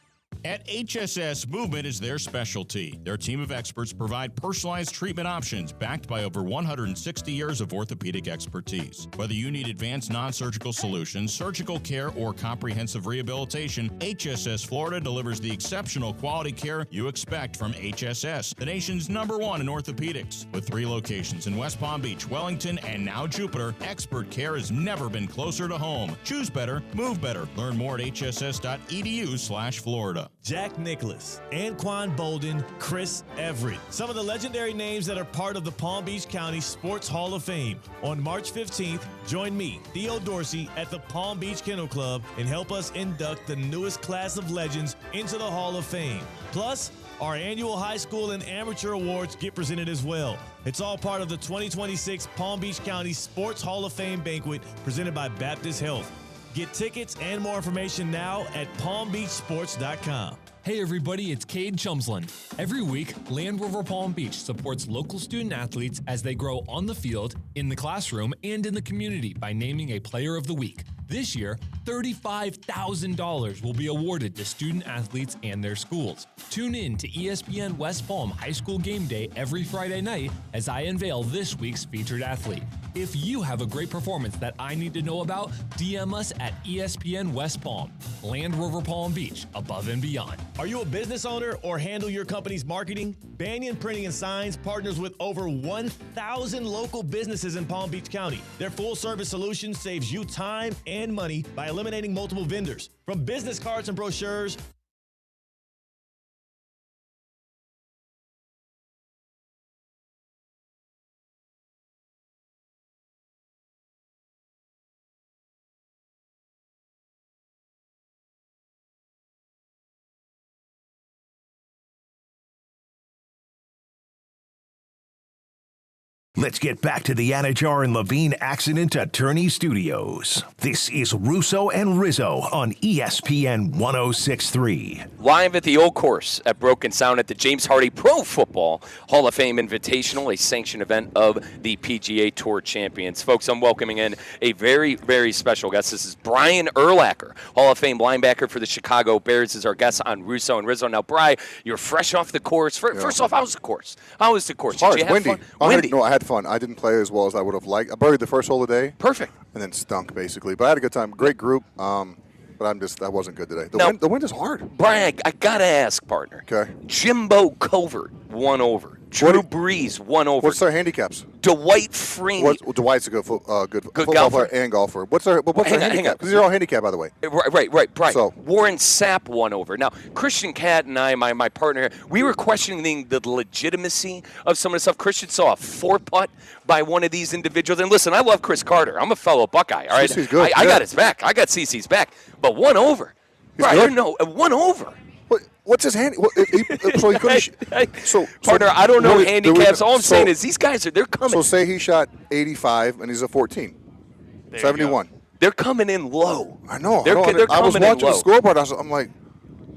At HSS, movement is their specialty. Their team of experts provide personalized treatment options backed by over 160 years of orthopedic expertise. Whether you need advanced non-surgical solutions, surgical care, or comprehensive rehabilitation, HSS Florida delivers the exceptional quality care you expect from HSS, the nation's #1 in orthopedics. With 3 locations in West Palm Beach, Wellington, and now Jupiter, expert care has never been closer to home. Choose better, move better. Learn more at hss.edu/Florida. Jack Nicklaus, Anquan Bolden, Chris Everett. Some of the legendary names that are part of the Palm Beach County Sports Hall of Fame. On March 15th, join me, Theo Dorsey, at the Palm Beach Kennel Club and help us induct the newest class of legends into the Hall of Fame. Plus, our annual high school and amateur awards get presented as well. It's all part of the 2026 Palm Beach County Sports Hall of Fame banquet presented by Baptist Health. Get tickets and more information now at palmbeachsports.com. Hey everybody, it's Cade Chumsland. Every week, Land Rover Palm Beach supports local student athletes as they grow on the field, in the classroom, and in the community by naming a Player of the Week. This year, $35,000 will be awarded to student athletes and their schools. Tune in to ESPN West Palm High School Game Day every Friday night as I unveil this week's featured athlete. If you have a great performance that I need to know about, DM us at ESPN West Palm. Land Rover Palm Beach, above and beyond. Are you a business owner or handle your company's marketing? Banyan Printing and Signs partners with over 1,000 local businesses in Palm Beach County. Their full-service solution saves you time and money by eliminating multiple vendors. From business cards and brochures Let's get back to the Anajar and Levine Accident Attorney Studios. This is Russo and Rizzo on ESPN 106.3. Live at the Old Course at Broken Sound at the James Hardie Pro Football Hall of Fame Invitational, a sanctioned event of the PGA Tour Champions. Folks, I'm welcoming in a very, very special guest. This is Brian Urlacher, Hall of Fame linebacker for the Chicago Bears, is our guest on Russo and Rizzo. Now, Brian, you're fresh off the course. First off, how was the course? How was the course? Did you have windy. fun? Windy. I had fun. I didn't play as well as I would have liked. I birdied the first hole of the day. Perfect. And then stunk, basically. But I had a good time. Great group. But I wasn't good today. The wind is hard. Brian, I got to ask, partner. Okay. Jimbo Covert won over. Drew Brees won over. What's their handicaps? Dwight Freeney. Dwight's a good football golfer. player and golfer. What's their handicap? Because they're all handicapped, by the way. Right. So, Warren Sapp won over. Now, Christian Cat and I, my partner, we were questioning the legitimacy of some of the stuff. Christian saw a 4-putt by one of these individuals. And listen, I love Chris Carter. I'm a fellow Buckeye. All right, CC's good. I got his back. I got CC's back. But one over. Right? No, one over. What's his hand? So he couldn't. Partner, I don't know handicaps. All I'm saying is these guys they're coming. So say he shot 85 and he's a 14, 71. They're coming in low. I know. They're I was coming watching in the scoreboard. I'm like,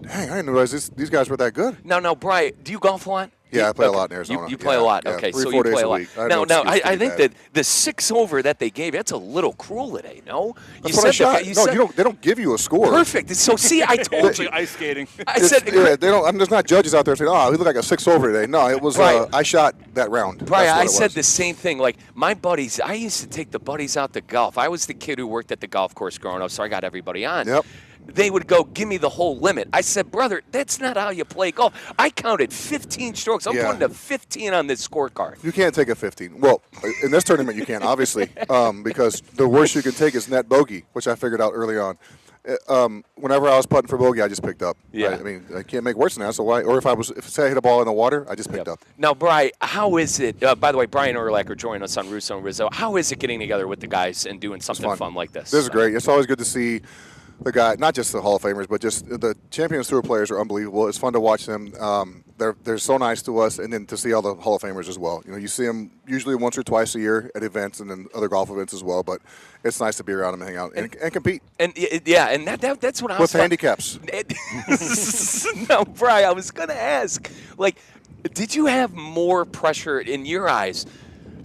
dang, I didn't realize these guys were that good. Now, Brian, do you golf a lot? Yeah, I play a lot in Arizona. You play a lot. Yeah, Okay, 3 or so 4 you play days a lot. week. Now, I think that the 6 over that they gave, that's a little cruel today, no? That's what I shot. They don't give you a score. Perfect. So, see, I told you. Ice skating. I said, they don't. There's not judges out there saying, "Oh, he looked like a 6 over today." No, it was. I shot that round. Brian, I said the same thing. Like my buddies, I used to take the buddies out to golf. I was the kid who worked at the golf course growing up, so I got everybody on. Yep. They would go, give me the whole limit. I said, brother, that's not how you play golf. I counted 15 strokes. I'm putting a 15 on this scorecard. You can't take a 15. Well, in this tournament you can't, obviously, because the worst you can take is net bogey, which I figured out early on. Whenever I was putting for bogey, I just picked up. Yeah. I mean, I can't make worse than that. So why? Or if I hit a ball in the water, I just picked up. Now, Brian, how is it? By the way, Brian Urlacher joining us on Russo and Rizzo. How is it getting together with the guys and doing something fun like this? This is great. It's always good to see the guy, not just the Hall of Famers, but just the Champions Tour players are unbelievable. It's fun to watch them. They're so nice to us, and then to see all the Hall of Famers as well. You know, you see them usually once or twice a year at events and then other golf events as well. But it's nice to be around them and hang out and compete. And that's what I was. What's handicaps? No, Brian, I was going to ask, did you have more pressure in your eyes?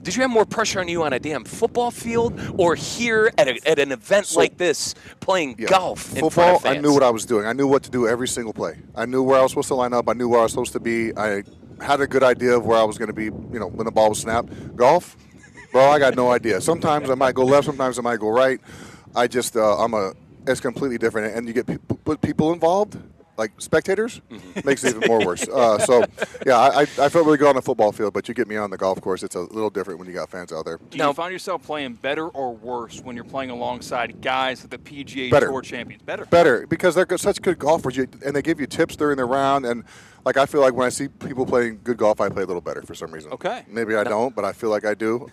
Did you have more pressure on you on a damn football field or here at an event like this playing golf in front of fans? I knew what I was doing. I knew what to do every single play. I knew where I was supposed to line up. I knew where I was supposed to be. I had a good idea of where I was going to be, when the ball was snapped. Golf, bro, I got no idea. Sometimes I might go left. Sometimes I might go right. It's completely different. And you get people involved. Like spectators, makes it even more worse. I felt really good on the football field, but you get me on the golf course, it's a little different when you got fans out there. Do you find yourself playing better or worse when you're playing alongside guys at the PGA Tour champions? Better, because they're such good golfers, and they give you tips during the round. And I feel like when I see people playing good golf, I play a little better for some reason. Okay. Maybe I don't, but I feel like I do.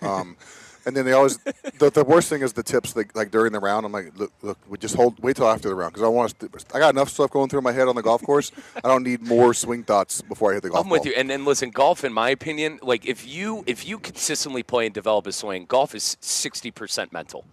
And then they always the worst thing is the tips like during the round. I'm like, look, we just wait till after the round because I got enough stuff going through my head on the golf course. I don't need more swing thoughts before I hit the golf ball. I'm with you. And then listen, golf, in my opinion, if you consistently play and develop a swing, golf is 60% mental.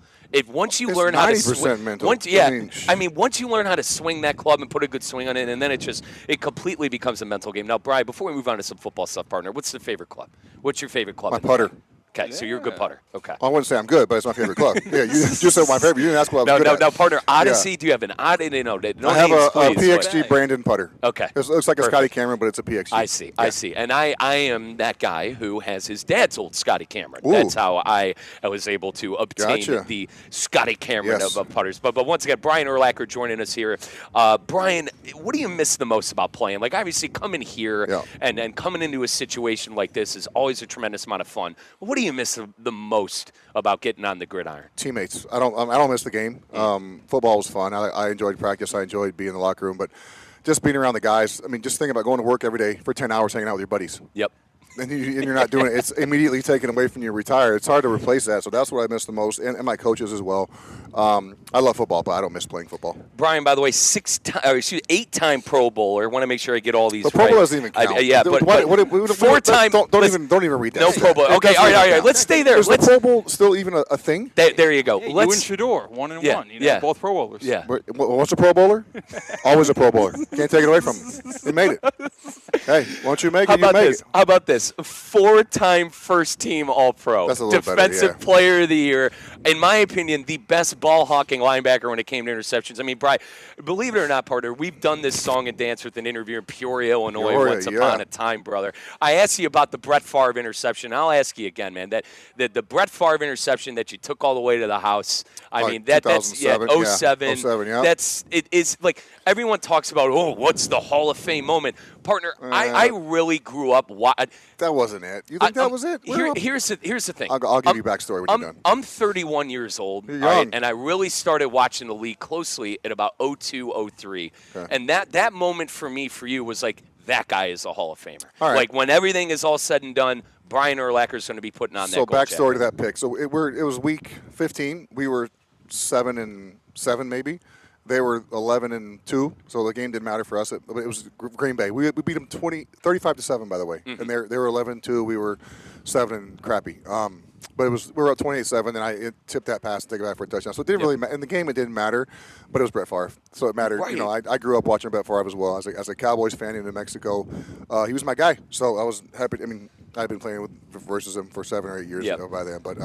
Once you learn how to swing, mental. Once you learn how to swing that club and put a good swing on it, and then it completely becomes a mental game. Now, Brian, before we move on to some football stuff, partner, what's the favorite club? What's your favorite club? My putter. Okay, so you're a good putter. Okay. I wouldn't say I'm good, but it's my favorite club. Yeah, you just said my favorite. You didn't ask what I was good at. No, partner, Odyssey, do you have an Odyssey? No, I have a PXG Brandon putter. Okay. It looks like a Scotty Cameron, but it's a PXG. I see. And I am that guy who has his dad's old Scotty Cameron. Ooh. That's how I was able to obtain the Scotty Cameron of putters. But once again, Brian Urlacher joining us here. Brian, what do you miss the most about playing? Obviously, coming here and coming into a situation like this is always a tremendous amount of fun. What do you miss the most about getting on the gridiron? Teammates. I don't miss the game. Football was fun. I enjoyed practice. I enjoyed being in the locker room, but just being around the guys. I mean, just think about going to work every day for 10 hours hanging out with your buddies. Yep. and you're not doing it, it's immediately taken away from you, retire. It's hard to replace that. So that's what I miss the most, and my coaches as well. I love football, but I don't miss playing football. Brian, by the way, 8-time Pro Bowler. I want to make sure I get all these the Pro right. Bowl doesn't even count. Yeah, but 4-time. Don't even read that. No Pro Bowl. Okay, all right. Let's stay there. Is the Pro Bowl still even a thing? There you go. Yeah, you and Shador, 1-1. Both Pro Bowlers. Yeah. What's a Pro Bowler? Always a Pro Bowler. Can't take it away from him. He made it. Hey, once you make it, you make it. How about this? 4-time first-team All-Pro. That's a little Defensive Player of the Year. In my opinion, the best ball-hawking linebacker when it came to interceptions. I mean, Brian, believe it or not, partner, we've done this song and dance with an interview in Peoria, Illinois once upon a time, brother. I asked you about the Brett Favre interception. I'll ask you again, man. That the Brett Favre interception that you took all the way to the house. I mean, that's 07. 07, yeah. It is like everyone talks about, what's the Hall of Fame moment? Partner, I really grew up. That wasn't it. You think that was it? Here's the thing. I'll give you backstory when you're done. I'm 31 years old, right, and I really started watching the league closely at about 02, 03. Okay. And that moment for me, for you, was like, that guy is a Hall of Famer. All right. Like, when everything is all said and done, Brian Urlacher is going to be putting on that gold jacket. So backstory to that pick. So it was week 15. We were 7-7 maybe. They were 11-2, so the game didn't matter for us. It was Green Bay. We beat them 35-7, by the way. Mm-hmm. And they were 11-2. We were 7 and crappy. But we were up 28-7, and I tipped that pass and take it back for a touchdown. So it didn't really matter. In the game, it didn't matter, but it was Brett Favre. So it mattered. Right. You know, I grew up watching Brett Favre as well. As a Cowboys fan in New Mexico, he was my guy. So I was happy. I mean, I've been playing versus him for 7 or 8 years by then, but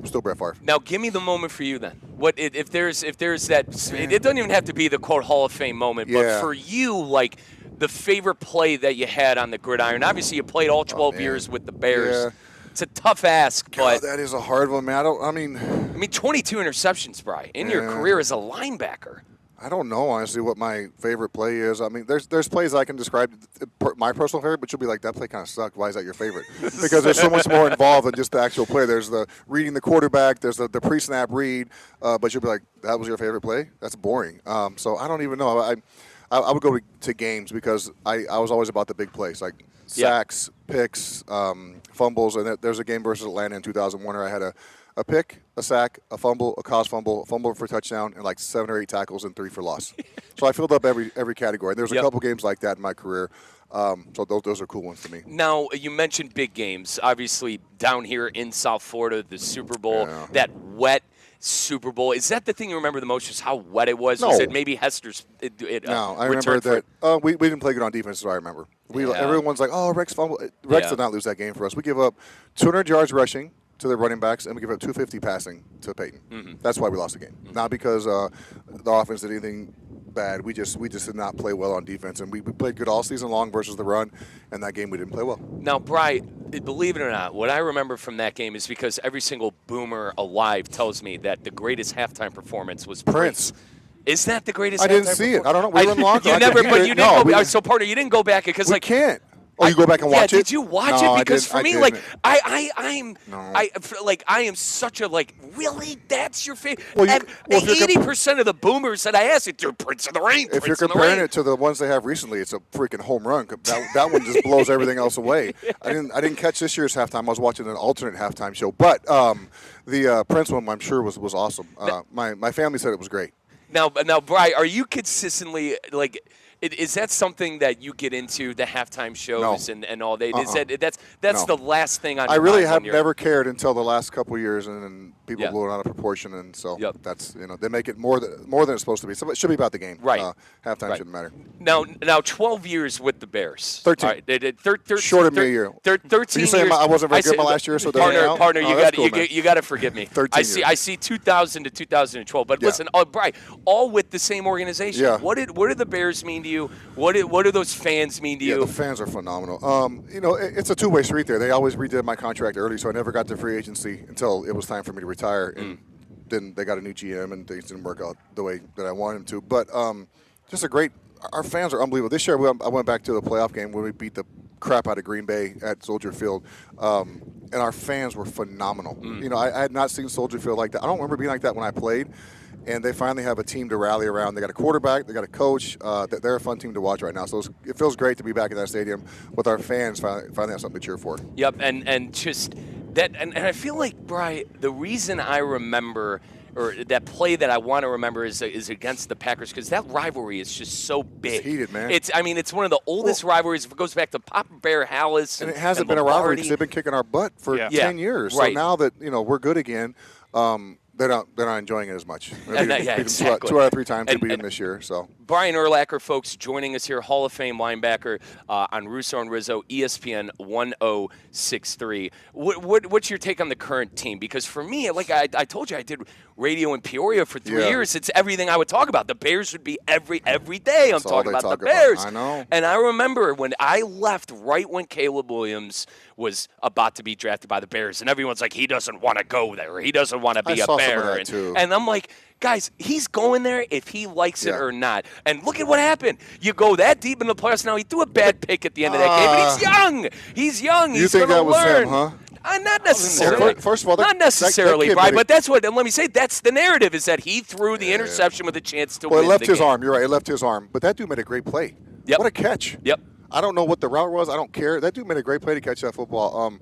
still Brett Favre. Now, give me the moment for you then. What if there's that? It doesn't even have to be the quote Hall of Fame moment, but for you, like the favorite play that you had on the gridiron. Obviously, you played all 12 years with the Bears. Yeah. It's a tough ask, but that is a hard one, man. I mean, 22 interceptions, Brian, in your career as a linebacker. I don't know, honestly, what my favorite play is. I mean, there's plays I can describe my personal favorite, but you'll be like, that play kind of sucked. Why is that your favorite? Because there's so much more involved than just the actual play. There's the reading the quarterback. There's the pre-snap read. But you'll be like, that was your favorite play? That's boring. So I don't even know. I would go to games because I was always about the big plays, like sacks, picks, fumbles. And there's a game versus Atlanta in 2001 where I had a pick, a sack, a fumble, a caused fumble, a fumble for a touchdown, and like 7 or 8 tackles and 3 for loss. So I filled up every category. And there's a couple games like that in my career. So those are cool ones for me. Now, you mentioned big games. Obviously, down here in South Florida, the Super Bowl, that wet Super Bowl. Is that the thing you remember the most, just how wet it was? No. Was it maybe Hester's No, I remember that. We didn't play good on defense, so I remember. Everyone's like, Rex fumble. Rex did not lose that game for us. We give up 200 yards rushing to the running backs, and we give up 250 passing to Peyton. Mm-hmm. That's why we lost the game. Mm-hmm. Not because the offense did anything bad. We just did not play well on defense, and we played good all season long versus the run, and that game we didn't play well. Now, Brian, believe it or not, what I remember from that game is because every single boomer alive tells me that the greatest halftime performance was Prince. Is that the greatest? I didn't see it. I don't know. We were in locker. You never, but you didn't go. So, partner, you didn't go back because we can't. Oh, you go back and watch it? Yeah, did you watch it? Because for me, like, I am such a, like, really? That's your favorite? Well, 80% of the boomers that I asked, it's your Prince of the Rain. If you're comparing it to the ones they have recently, it's a freaking home run. That one just blows everything else away. I didn't catch this year's halftime. I was watching an alternate halftime show. But the Prince one, I'm sure, was awesome. My family said it was great. Now, Brian, are you consistently, like, is that something that you get into, the halftime shows and all that? That's the last thing on your mind? I really have never cared until the last couple of years, and then people blew it out of proportion, and so that's, they make it more than it's supposed to be. So it should be about the game. Right. Halftime shouldn't matter. Now 12 years with the Bears. 13. Right. They did 13. Short of me a year. 13 you saying years. I wasn't very good my last year, so partner, you got to forgive me. 13 years. I see 2000 to 2012. But listen, Brian, all with the same organization. Yeah. What did the Bears mean to you? What do those fans mean to you? Yeah, the fans are phenomenal. It's a two-way street there. They always redid my contract early, so I never got to free agency until it was time for me to retire. And then they got a new GM, and things didn't work out the way that I wanted them to. But just a great – our fans are unbelievable. This year I went back to the playoff game when we beat the crap out of Green Bay at Soldier Field, and our fans were phenomenal. I had not seen Soldier Field like that. I don't remember being like that when I played. and they finally have a team to rally around. They got a quarterback, they got a coach. They're a fun team to watch right now. So it feels great to be back in that stadium with our fans. Finally have something to cheer for. Yep, and just that, and I feel like, Brian, the reason I remember, or that play that I want to remember is against the Packers, because that rivalry is just so big. It's heated, man. It's one of the oldest rivalries. It goes back to Papa Bear Hallis. And it hasn't been a rivalry because they've been kicking our butt for 10 years. Right. So now that we're good again, they're not enjoying it as much. Exactly. 2 out of 3 times they beat them this year. So Brian Urlacher, folks, joining us here, Hall of Fame linebacker on Russo and Rizzo, ESPN 1063. What's your take on the current team? Because for me, like I told you, I did radio in Peoria for 3 years. It's everything I would talk about. The Bears would be every day. I'm talking about the Bears. I know. And I remember when I left right when Caleb Williams was about to be drafted by the Bears, and everyone's like, he doesn't want to go there. He doesn't want to be a Bear. And I'm like, guys, he's going there if he likes it or not. And look at what happened. You go that deep in the playoffs now. He threw a bad pick at the end of that game, but he's young. He's young. He's going to learn. You think that was him, huh? Not necessarily. First of all, not necessarily, Brian. But that's what. Let me say. That's the narrative: is that he threw the interception with a chance to win. It left the his game. arm. You're right. It left his arm. But that dude made a great play. Yep. What a catch. Yep. I don't know what the route was. I don't care. That dude made a great play to catch that football.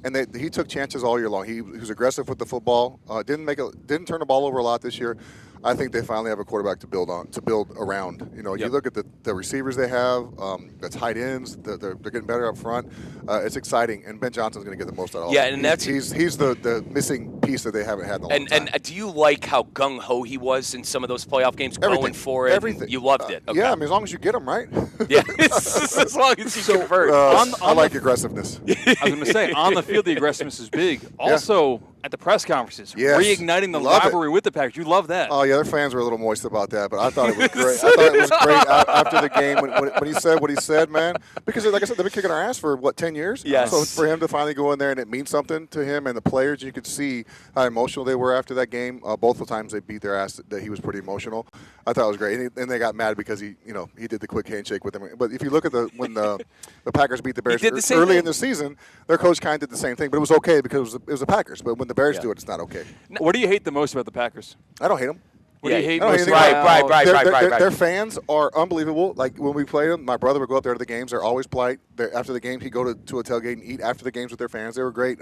And he took chances all year long. He was aggressive with the football. Didn't turn the ball over a lot this year. I think they finally have a quarterback to build around. You look at the receivers they have, the tight ends. They're getting better up front. It's exciting, and Ben Johnson's going to get the most out of it. Yeah, and he's the missing piece that they haven't had in a long time. And do you like how gung ho he was in some of those playoff games, going for it? Everything. You loved it. Okay. Yeah, I mean, as long as you get them right. Yeah, as long as you convert. I like aggressiveness. I was going to say, on the field, the aggressiveness is big. Also, at the press conferences, reigniting the rivalry with the Packers. You love that. Oh, yeah, their fans were a little moist about that, but I thought it was great. I thought it was great after the game when he said what he said, man. Because, like I said, they've been kicking our ass for, 10 years? Yes. So for him to finally go in there and it means something to him and the players, you could see how emotional they were after that game. Both the times they beat their ass, that he was pretty emotional. I thought it was great. And they got mad because he did the quick handshake with them. But if you look at when the Packers beat the Bears early in the season, their coach kind of did the same thing. But it was okay because it was the Packers. But when the Bears do it, it's not okay. What do you hate the most about the Packers? I don't hate them. What do you hate most? most? Right. Their fans are unbelievable. Like when we play them, my brother would go up there to the games. They're always polite. After the games, he'd go to a tailgate and eat after the games with their fans. They were great.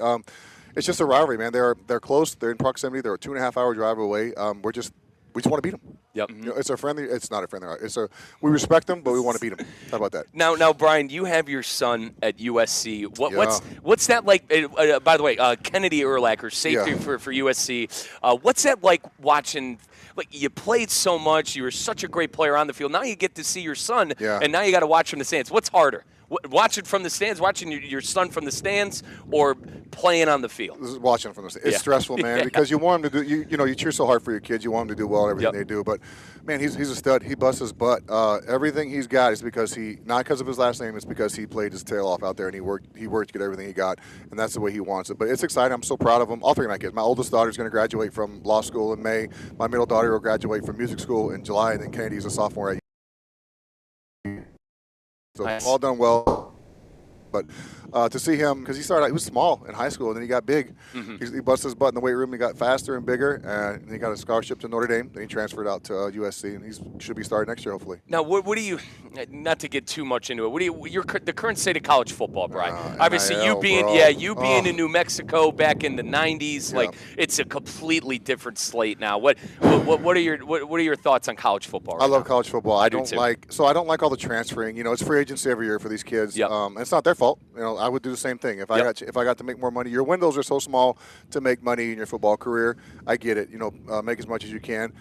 It's just a rivalry, man. They're close. They're in proximity. They're a 2.5-hour drive away. We just want to beat them. Yep. It's a friendly. It's not a friendly. We respect them, but we want to beat them. How about that? Now, Brian, you have your son at USC. What's that like? By the way, Kennedy Urlacher, safety for USC. What's that like watching? Like, you played so much. You were such a great player on the field. Now you get to see your son, and now you got to watch from the stands. What's harder? Watching from the stands, watching your son from the stands, or playing on the field? This is watching from the stands. It's stressful, man, because you want him to do. You cheer so hard for your kids. You want him to do well in everything they do. But man, he's a stud. He busts his butt. Everything he's got is because not because of his last name. It's because he played his tail off out there and he worked to get everything he got, and that's the way he wants it. But it's exciting. I'm so proud of him. All 3 of my kids. My oldest daughter is going to graduate from law school in May. My middle daughter will graduate from music school in July, and then Kennedy's a sophomore at. So all done well. But to see him, because he was small in high school, and then he got big. He busted his butt in the weight room. He got faster and bigger, and he got a scholarship to Notre Dame. Then he transferred out to USC, and he should be starting next year, hopefully. Now, what do you? Not to get too much into it. The current state of college football, Brian? Obviously, NIL, you being in New Mexico back in the '90s, like it's a completely different slate now. What are your thoughts on college football? Right I love now? college football. I don't like all the transferring. It's free agency every year for these kids. And it's not their fault. I would do the same thing if I got to make more money. Your windows are so small to make money in your football career. I get it. Make as much as you can.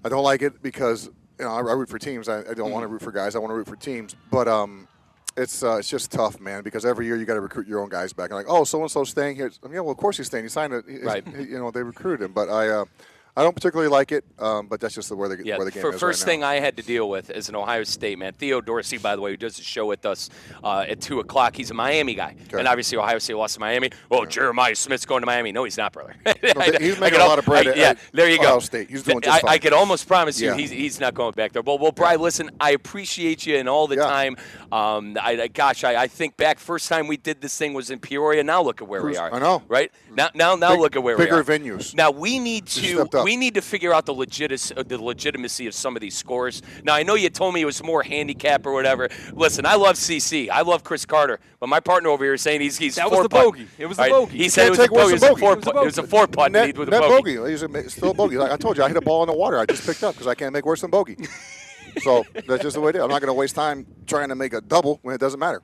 I don't like it because I root for teams. I don't want to root for guys. I want to root for teams. But it's just tough, man, because every year you got to recruit your own guys back. And like, oh, so and so's staying here. Well, of course he's staying. He signed it. Right. They recruited him. But I don't particularly like it, but that's just where the game is First right thing now. I had to deal with as an Ohio State man, Theo Dorsey, by the way, who does the show with us at 2 o'clock. He's a Miami guy. Okay. And obviously Ohio State lost to Miami. Oh, Jeremiah Smith's going to Miami. No, he's not, brother. He's making a lot of bread at there you Ohio go. State. He's doing just fine. I could almost promise you he's not going back there. Well, Brian, listen, I appreciate you and all the time. I think back, first time we did this thing was in Peoria. Now look at where we are. I know. Right? Now look at where we are. Bigger venues. Now we need to we need to figure out the legitimacy of some of these scores. Now, I know you told me it was more handicap or whatever. Listen, I love CC. I love Chris Carter. But my partner over here is saying he's that was the bogey. It was the bogey. He said it was a bogey. It was a 4-putt. Net bogey. It's still a bogey. Like I told you, I hit a ball in the water. I just picked up because I can't make worse than bogey. So that's just the way it is. I'm not going to waste time trying to make a double when it doesn't matter.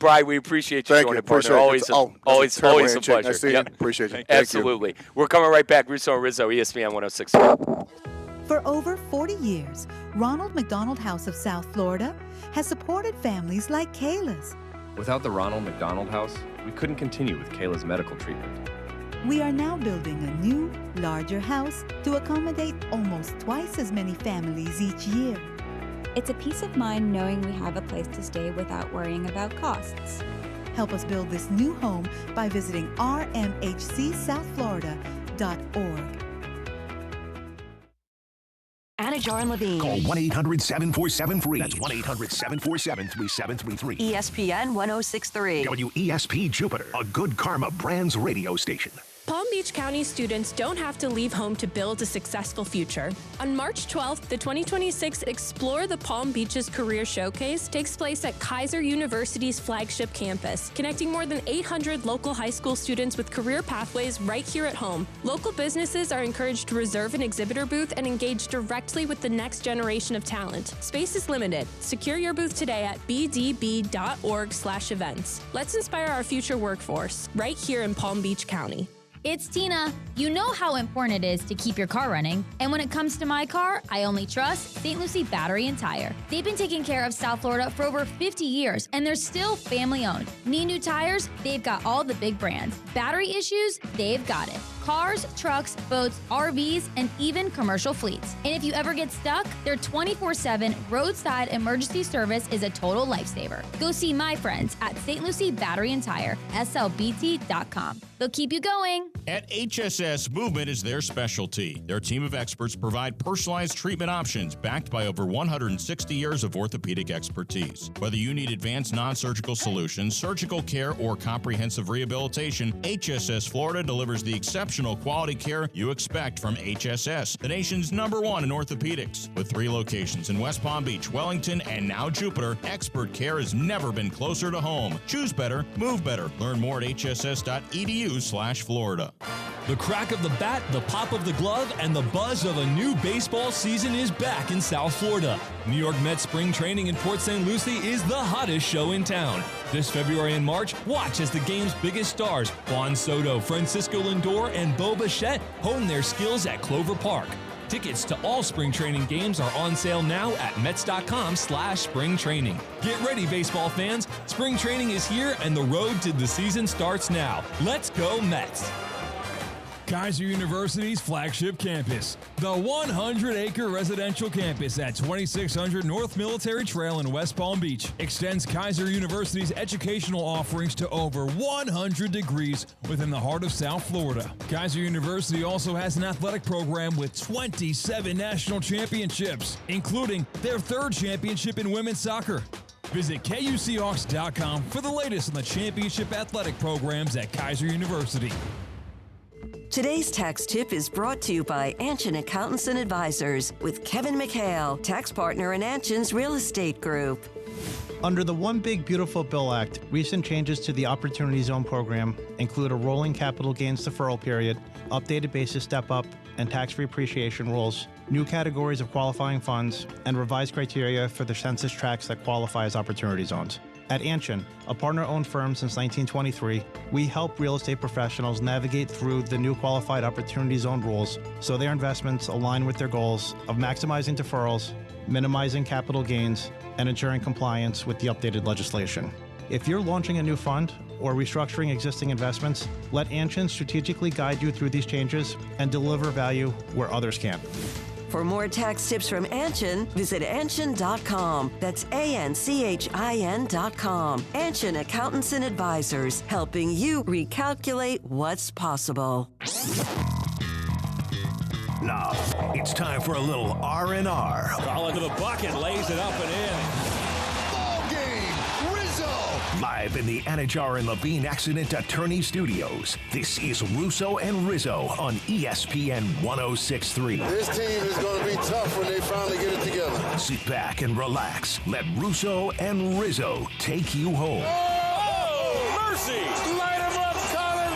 Brian, we appreciate you joining, partner. Always a pleasure. I see you. Appreciate you. Absolutely. We're coming right back. Russo and Rizzo, ESPN 106. For over 40 years, Ronald McDonald House of South Florida has supported families like Kayla's. Without the Ronald McDonald House, we couldn't continue with Kayla's medical treatment. We are now building a new, larger house to accommodate almost twice as many families each year. It's a peace of mind knowing we have a place to stay without worrying about costs. Help us build this new home by visiting rmhcsouthflorida.org. Anajar and Levine. Call 1-800-747-FREE. That's 1-800-747-3733. ESPN 1063. WESP Jupiter, a Good Karma Brands radio station. Palm Beach County students don't have to leave home to build a successful future. On March 12th, the 2026 Explore the Palm Beaches Career Showcase takes place at Kaiser University's flagship campus, connecting more than 800 local high school students with career pathways right here at home. Local businesses are encouraged to reserve an exhibitor booth and engage directly with the next generation of talent. Space is limited. Secure your booth today at bdb.org/events. Let's inspire our future workforce right here in Palm Beach County. It's Tina. You know how important it is to keep your car running. And when it comes to my car, I only trust St. Lucie Battery and Tire. They've been taking care of South Florida for over 50 years, and they're still family owned. Need new tires? They've got all the big brands. Battery issues? They've got it. Cars, trucks, boats, RVs, and even commercial fleets. And if you ever get stuck, their 24/7 roadside emergency service is a total lifesaver. Go see my friends at St. Lucie Battery and Tire, slbt.com. They'll keep you going. At HSS, movement is their specialty. Their team of experts provide personalized treatment options backed by over 160 years of orthopedic expertise. Whether you need advanced non-surgical solutions, surgical care, or comprehensive rehabilitation, HSS Florida delivers the exceptional quality care you expect from HSS, the nation's #1 in orthopedics. With 3 locations in West Palm Beach, Wellington, and now Jupiter, expert care has never been closer to home. Choose better, move better. Learn more at hss.edu/Florida. The crack of the bat, the pop of the glove, and the buzz of a new baseball season is back in South Florida. New York Mets spring training in Port St. Lucie is the hottest show in town. This February and March, watch as the game's biggest stars, Juan Soto, Francisco Lindor, and Bo Bichette, hone their skills at Clover Park. Tickets to all spring training games are on sale now at Mets.com/springtraining. Get ready, baseball fans. Spring training is here, and the road to the season starts now. Let's go, Mets. Kaiser University's flagship campus, the 100-acre residential campus at 2600 North Military Trail in West Palm Beach, extends Kaiser University's educational offerings to over 100 degrees within the heart of South Florida. Kaiser University also has an athletic program with 27 national championships, including their 3rd championship in women's soccer. Visit KUCHawks.com for the latest on the championship athletic programs at Kaiser University. Today's tax tip is brought to you by Anshin Accountants and Advisors with Kevin McHale, tax partner in Anshin's Real Estate Group. Under the One Big Beautiful Bill Act, recent changes to the Opportunity Zone program include a rolling capital gains deferral period, updated basis step-up, and tax-free appreciation rules, new categories of qualifying funds, and revised criteria for the census tracts that qualify as Opportunity Zones. At Anshin, a partner-owned firm since 1923, we help real estate professionals navigate through the new Qualified Opportunity Zone rules so their investments align with their goals of maximizing deferrals, minimizing capital gains, and ensuring compliance with the updated legislation. If you're launching a new fund or restructuring existing investments, let Anshin strategically guide you through these changes and deliver value where others can't. For more tax tips from Anshin, visit Anshin.com. That's ANCHIN.com. Anshin Accountants and Advisors, helping you recalculate what's possible. Now, it's time for a little R&R. Colin to the bucket, lays it up and in. Ball game, Rizzo. Live in the Anajar and Levine Accident Attorney Studios, this is Russo and Rizzo on ESPN 106.3. This team is going to be tough when they finally get it together. Sit back and relax. Let Russo and Rizzo take you home. Oh, mercy! Light him up, Colin!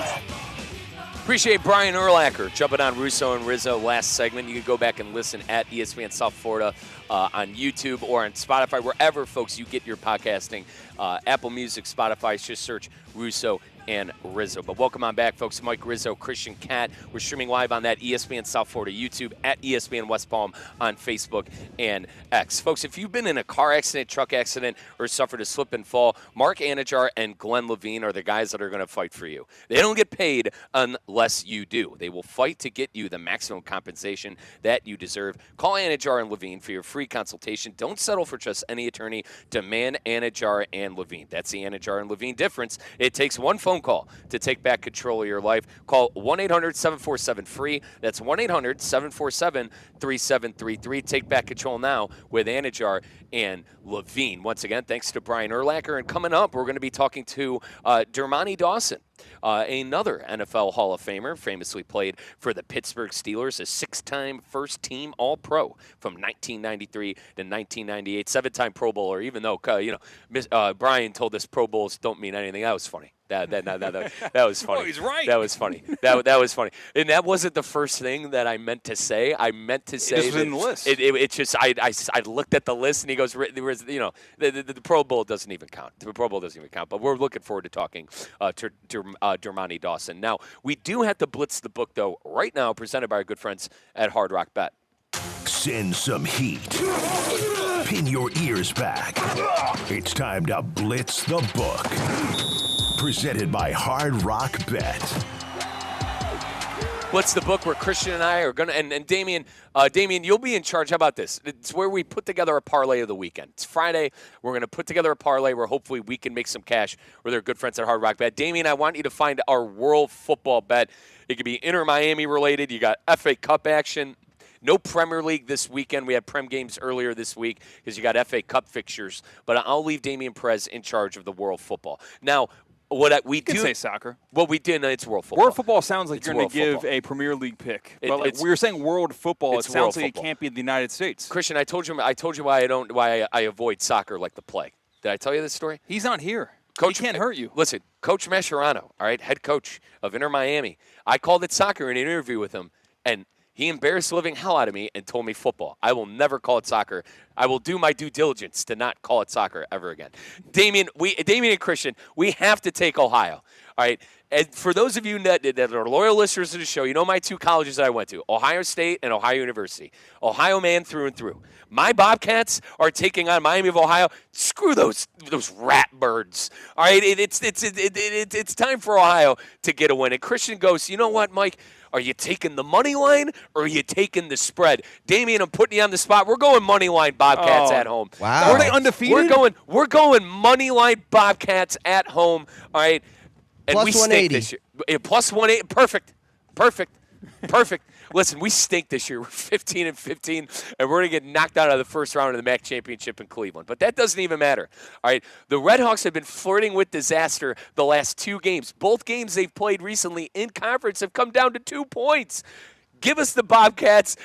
Appreciate Brian Urlacher jumping on Russo and Rizzo last segment. You can go back and listen at ESPN South Florida on YouTube or on Spotify, wherever, folks, you get your podcasting. Apple Music, Spotify, just search Russo and Rizzo. But welcome on back, folks. Mike Rizzo, Christian Cat. We're streaming live on that ESPN South Florida YouTube, at ESPN West Palm on Facebook and X. Folks, if you've been in a car accident, truck accident, or suffered a slip and fall, Mark Anajar and Glenn Levine are the guys that are going to fight for you. They don't get paid unless you do. They will fight to get you the maximum compensation that you deserve. Call Anajar and Levine for your free consultation. Don't settle for just any attorney. Demand Anajar and Levine. That's the Anajar and Levine difference. It takes one phone call to take back control of your life. Call 1-800-747-FREE. That's 1-800-747-3733. Take back control now with Anajar and Levine. Once again, thanks to Brian Urlacher. And coming up, we're going to be talking to Dermontti Dawson, another NFL Hall of Famer, famously played for the Pittsburgh Steelers, a 6-time first-team All-Pro from 1993 to 1998, 7-time Pro Bowler, even though, Brian told us Pro Bowls don't mean anything. That was funny. That was funny. Oh, he's right. That was funny. That was funny. And that wasn't the first thing that I meant to say. I meant to say it was in the list. It just I looked at the list and he goes, the Pro Bowl doesn't even count. The Pro Bowl doesn't even count. But we're looking forward to talking to Dermontti Dawson. Now, we do have to blitz the book, though, right now, presented by our good friends at Hard Rock Bet. Send some heat. Pin your ears back. It's time to blitz the book. Presented by Hard Rock Bet. What's the book where Christian and I are going to, and Damien, you'll be in charge. How about this? It's where we put together a parlay of the weekend. It's Friday. We're going to put together a parlay where hopefully we can make some cash with our good friends at Hard Rock Bet. Damien, I want you to find our world football bet. It could be Inter-Miami related. You got FA Cup action. No Premier League this weekend. We had Prem games earlier this week because you got FA Cup fixtures. But I'll leave Damien Perez in charge of the world football. Now, we can say soccer. Well, we did. It's world football. World football sounds like you're going to give a Premier League pick. But we were saying world football. It sounds like it can't be in the United States. Christian, I told you why I avoid soccer like the plague. Did I tell you this story? He's not here. Coach, he can't hurt you. Listen, Coach Mascherano, all right, head coach of Inter-Miami. I called it soccer in an interview with him, and he embarrassed the living hell out of me and told me football. I will never call it soccer. I will do my due diligence to not call it soccer ever again. Damien and Christian, we have to take Ohio. All right. And for those of you that are loyal listeners to the show, you know my two colleges that I went to, Ohio State and Ohio University. Ohio man through and through. My Bobcats are taking on Miami of Ohio. Screw those rat birds. All right. It's time for Ohio to get a win. And Christian goes, you know what, Mike? Are you taking the money line or are you taking the spread? Damien, I'm putting you on the spot. We're going money line Bobcats at home. Wow. Are they undefeated? We're going money line Bobcats at home. All right. And plus we 180 this year. Plus 180. Perfect. Listen, we stink this year. We're 15-15, and we're going to get knocked out of the first round of the MAC championship in Cleveland. But that doesn't even matter. All right, the Red Hawks have been flirting with disaster the last 2 games. Both games they've played recently in conference have come down to 2 points. Give us the Bobcats.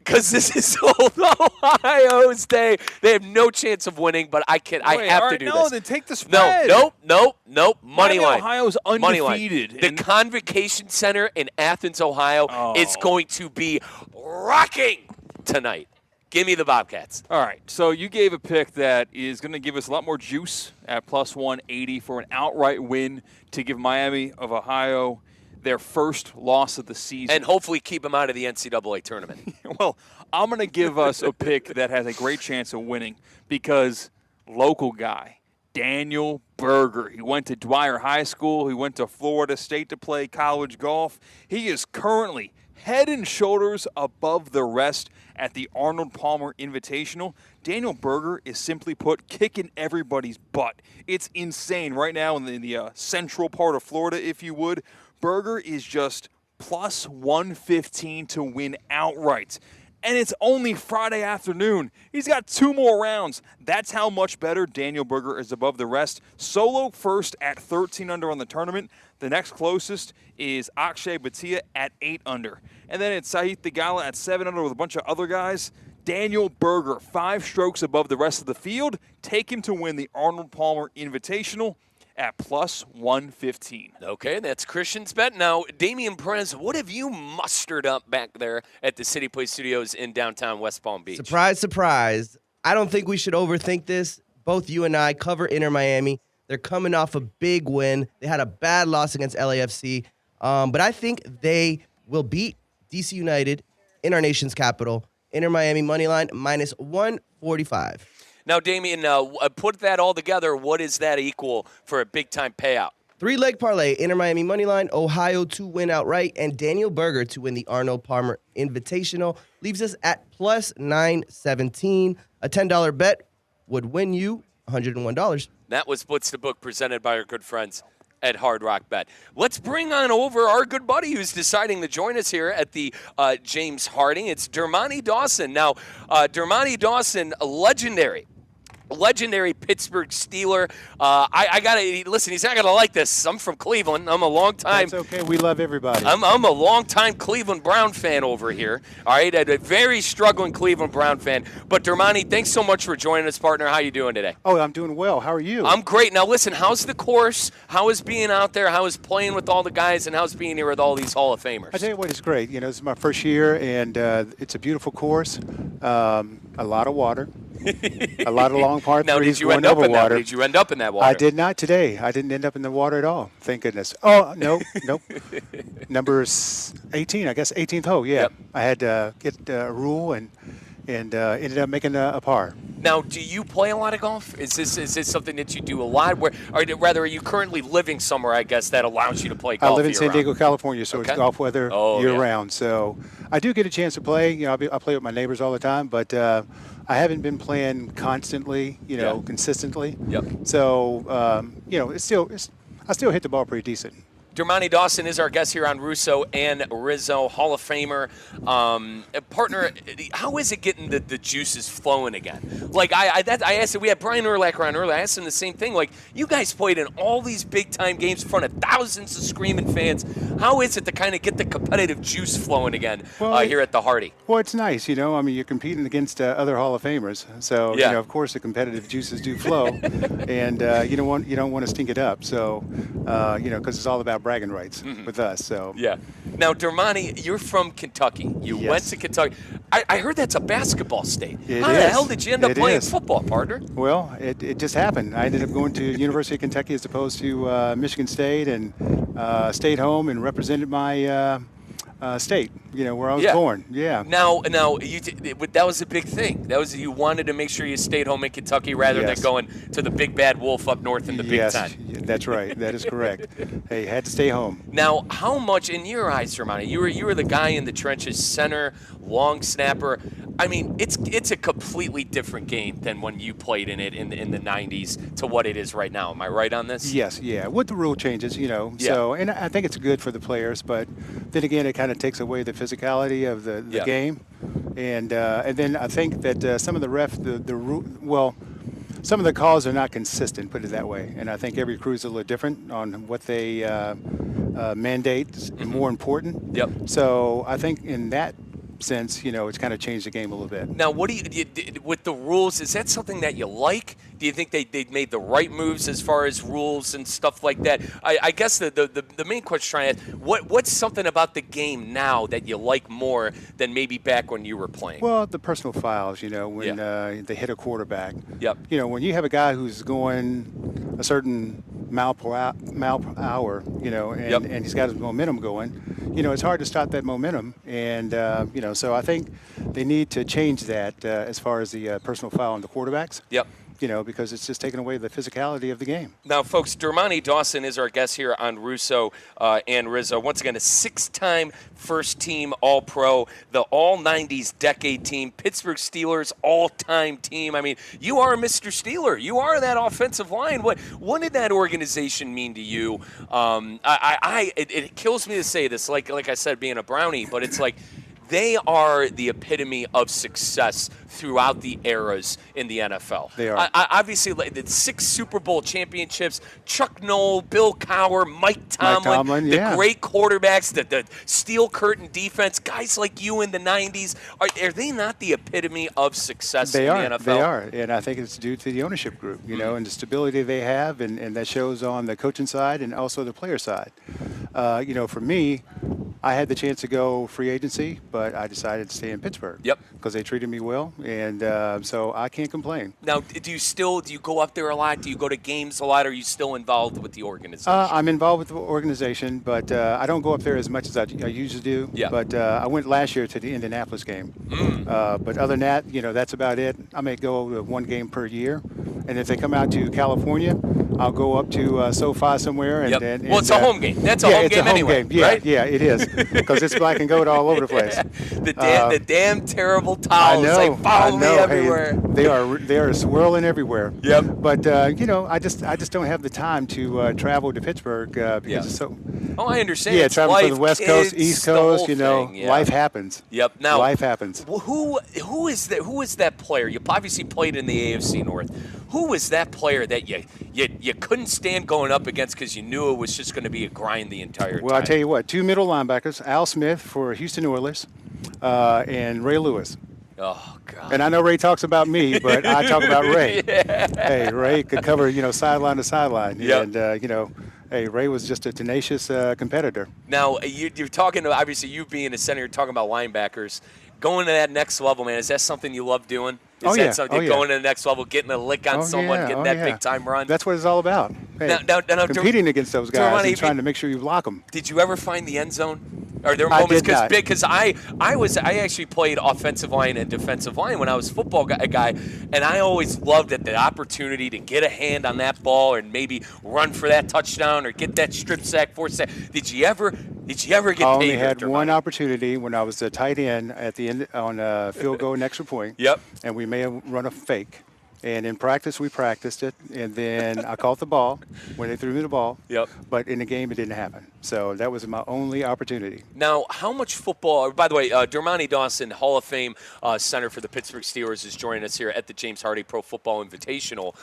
Because this is Ohio's day. They have no chance of winning, but I have to do this. No, then take the spread. Nope. Money line. Ohio's undefeated. The Convocation Center in Athens, Ohio is going to be rocking tonight. Give me the Bobcats. All right, so you gave a pick that is going to give us a lot more juice at plus 180 for an outright win to give Miami of Ohio their first loss of the season. And hopefully keep them out of the NCAA tournament. Well, I'm going to give us a pick that has a great chance of winning because local guy, Daniel Berger. He went to Dwyer High School. He went to Florida State to play college golf. He is currently head and shoulders above the rest at the Arnold Palmer Invitational. Daniel Berger is, simply put, kicking everybody's butt. It's insane right now in the central part of Florida, if you would. Berger is just plus 115 to win outright. and it's only Friday afternoon. He's got 2 more rounds. That's how much better Daniel Berger is above the rest. Solo first at 13 under on the tournament. The next closest is Akshay Bhatia at 8 under. And then it's Sahith Theegala at 7 under with a bunch of other guys. Daniel Berger, 5 strokes above the rest of the field. Take him to win the Arnold Palmer Invitational at plus 115. Okay, that's Christian's bet. Now, Damian Perez, what have you mustered up back there at the City Place Studios in downtown West Palm Beach? Surprise, surprise. I don't think we should overthink this. Both you and I cover Inter Miami. They're coming off a big win. They had a bad loss against LAFC. But I think they will beat DC United in our nation's capital. Inter Miami money line minus 145. Now, Damian, put that all together. What does that equal for a big-time payout? 3-leg parlay, Inter Miami money line, Ohio to win outright, and Daniel Berger to win the Arnold Palmer Invitational leaves us at plus 917. A $10 bet would win you $101. That was Blitz the Book presented by our good friends at Hard Rock Bet. Let's bring on over our good buddy who's deciding to join us here at the James Harding. It's Dermontti Dawson. Now, Dermontti Dawson, a legendary Pittsburgh Steeler. I gotta listen. He's not gonna like this. I'm from Cleveland. I'm a long time. That's okay. We love everybody. I'm a long time Cleveland Brown fan over here. All right, a very struggling Cleveland Brown fan. But Dermontti, thanks so much for joining us, partner. How you doing today? Oh, I'm doing well. How are you? I'm great. Now listen, how's the course? How is being out there? How is playing with all the guys? And how's being here with all these Hall of Famers? I tell you what, it's great. You know, this is my first year, and it's a beautiful course. A lot of water. A lot of long par Now, threes did you going end up over in water. that? Did you end up in that water? I did not today. I didn't end up in the water at all. Thank goodness. Oh, nope. Number 18, I guess 18th hole, yeah. Yep. I had to get a rule and ended up making a par. Now, do you play a lot of golf? Is this something that you do a lot? Or rather, are you currently living somewhere, I guess, that allows you to play golf I live in San Diego, California, so it's golf weather year-round. So I do get a chance to play. You know, I play with my neighbors all the time, but I haven't been playing constantly, consistently. Yep. So, I still hit the ball pretty decent. Dermontti Dawson is our guest here on Russo and Rizzo, Hall of Famer. Partner, how is it getting the juices flowing again? Like, I asked him, we had Brian Urlacher on earlier. I asked him the same thing. Like, you guys played in all these big-time games in front of thousands of screaming fans. How is it to kind of get the competitive juice flowing again here at the Hardie? Well, it's nice, I mean, you're competing against other Hall of Famers. So, of course, the competitive juices do flow. And you don't want to stink it up. So, because it's all about bragging rights with us. So yeah. Now, Dermontti, you're from Kentucky. You went to Kentucky. I heard that's a basketball state. How the hell did you end up playing football, partner? Well, it just happened. I ended up going to University of Kentucky as opposed to Michigan State, and stayed home and represented my state, where I was born. Yeah. Now, that was a big thing. That was, you wanted to make sure you stayed home in Kentucky rather than going to the big bad wolf up north in the Big Ten. That's right. That is correct. Hey, had to stay home. Now, how much, in your eyes, Dermontti, you were the guy in the trenches, center, long snapper. I mean, it's a completely different game than when you played in it in the 90s to what it is right now. Am I right on this? Yes, yeah. With the rule changes, So, and I think it's good for the players, but then again, it kind of takes away the physicality of the game. And then I think that some of the some of the calls are not consistent, put it that way. And I think every crew is a little different on what they mandate, more important. Yep. So I think in that sense, it's kind of changed the game a little bit. Now, what do you with the rules? Is that something that you like? Do you think they made the right moves as far as rules and stuff like that? I guess the main question I'm trying to ask, what's something about the game now that you like more than maybe back when you were playing? Well, the personal fouls, when they hit a quarterback. Yep. When you have a guy who's going a certain mile per hour, and he's got his momentum going, it's hard to stop that momentum. And, so I think they need to change that as far as the personal foul on the quarterbacks. Yep. Because it's just taking away the physicality of the game. Now, folks, Dermontti Dawson is our guest here on Russo and Rizzo. Once again, a 6-time first-team All-Pro, the All-90s decade team, Pittsburgh Steelers all-time team. I mean, you are Mr. Steeler. You are that offensive line. What did that organization mean to you? It kills me to say this, like I said, being a Brownie, but it's like, they are the epitome of success throughout the eras in the NFL. They are. Obviously, the 6 Super Bowl championships, Chuck Noll, Bill Cowher, Mike Tomlin, the great quarterbacks, the steel curtain defense, guys like you in the 90s. Are they not the epitome of success in the NFL? They are, and I think it's due to the ownership group, and the stability they have, and that shows on the coaching side and also the player side. For me, I had the chance to go free agency, but I decided to stay in Pittsburgh. Yep. Because they treated me well, and so I can't complain. Now, do you go up there a lot? Do you go to games a lot? Or are you still involved with the organization? I'm involved with the organization, but I don't go up there as much as I usually do. Yeah. But I went last year to the Indianapolis game. But other than that, that's about it. I may go to 1 game per year, and if they come out to California, I'll go up to SoFi somewhere. And, well, it's a home game. That's a home game anyway, game. Yeah, right? Yeah, it is, because it's black and gold all over the place. The damn terrible towels. They follow me everywhere. Hey, they are swirling everywhere. Yep. But I just don't have the time to travel to Pittsburgh because it's so. Oh, I understand. Yeah, traveling from the West Coast, East Coast. Life happens. Yep. Now life happens. Who is that player? You obviously played in the AFC North. Who was that player that you couldn't stand going up against because you knew it was just going to be a grind the entire time? Well, I tell you what, 2 middle linebackers, Al Smith for Houston Oilers, and Ray Lewis. Oh, God. And I know Ray talks about me, but I talk about Ray. Hey, Ray could cover, sideline to sideline. Yep. And, hey, Ray was just a tenacious competitor. Now, you're talking, obviously, you being a center, you're talking about linebackers. Going to that next level, man, is that something you love doing? Is that something going to the next level, getting a lick on someone, getting that big-time run? That's what it's all about. Hey, now, competing against those guys and trying to make sure you block them. Did you ever find the end zone? Are there moments because I actually played offensive line and defensive line when I was a football guy, and I always loved the opportunity to get a hand on that ball and maybe run for that touchdown or get that strip sack, force sack. Did you ever get paid? I only had one opportunity when I was a tight end at the end on a field goal and extra point. Yep. And we may have run a fake. And in practice, we practiced it, and then I caught the ball when they threw me the ball. Yep. But in the game, it didn't happen. So that was my only opportunity. Now, how much football – by the way, Dermontti Dawson, Hall of Fame center for the Pittsburgh Steelers, is joining us here at the James Hardie Pro Football Invitational.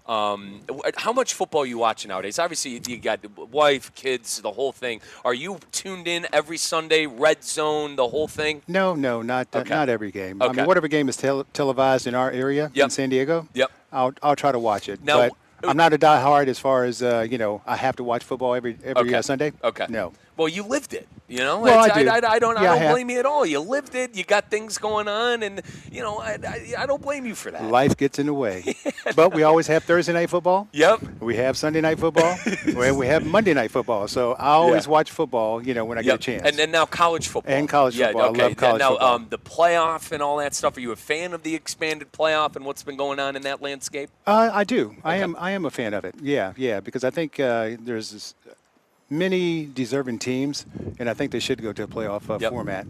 How much football are you watching nowadays? Obviously, you got wife, kids, the whole thing. Are you tuned in every Sunday, red zone, the whole thing? No, not every game. Okay. I mean, whatever game is televised in our area in San Diego, I'll try to watch it. Now, but I'm not a diehard as far as I have to watch football every Sunday. Okay. No. Well, you lived it, Well, I do. I don't blame you at all. You lived it. You got things going on, and I don't blame you for that. Life gets in the way, but we always have Thursday night football. Yep. We have Sunday night football. We have Monday night football. So I always watch football. When I get a chance. And then now college football. And college football. Okay. I love college football. Now the playoff and all that stuff. Are you a fan of the expanded playoff and what's been going on in that landscape? I do. Okay. I am a fan of it. Yeah. Because I think there's many deserving teams, and I think they should go to a playoff format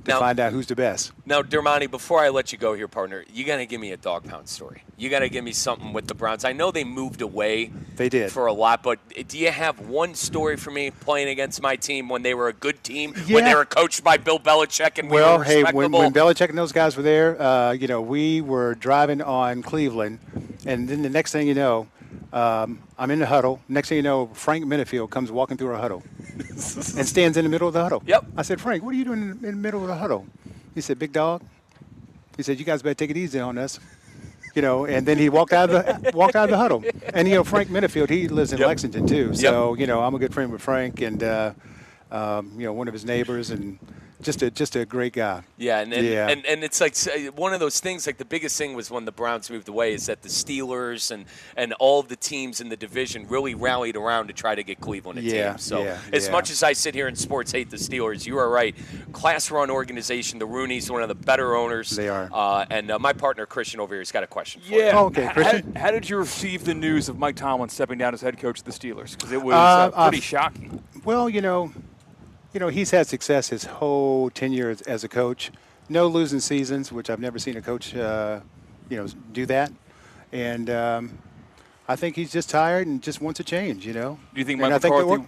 to find out who's the best. Now, Dermontti, before I let you go here, partner, you got to give me a dog pound story. You got to give me something with the Browns. I know they moved away. They did. For a lot, but do you have one story for me playing against my team when they were a good team, when they were coached by Bill Belichick and we were respectable? when Belichick and those guys were there, we were driving on Cleveland, and then the next thing you know, I'm in the huddle. Next thing you know, Frank Minifield comes walking through our huddle and stands in the middle of the huddle. Yep. I said, Frank, what are you doing in the middle of the huddle? He said, big dog. He said, you guys better take it easy on us. And then he walked out of the huddle. And Frank Minifield, he lives in Lexington too. So I'm a good friend with Frank, and one of his neighbors, and just a great guy. Yeah, and it's like one of those things. Like the biggest thing was when the Browns moved away is that the Steelers and all of the teams in the division really rallied around to try to get Cleveland a team. So as much as I sit here in sports hate the Steelers, you are right. Class-run organization. The Rooneys, one of the better owners. They are. And my partner Christian over here has got a question for you. Yeah. Okay, Christian. How did you receive the news of Mike Tomlin stepping down as head coach of the Steelers? Because it was pretty shocking. Well, he's had success his whole tenure as a coach. No losing seasons, which I've never seen a coach, do that. And I think he's just tired and just wants a change, Do you think Mike McCarthy?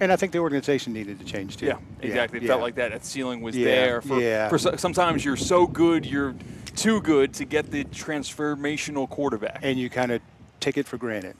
And I think the organization needed to change too. Yeah, exactly. It felt like that ceiling was Yeah, there. For sometimes you're so good, you're too good to get the transformational quarterback. And you kind of take it for granted,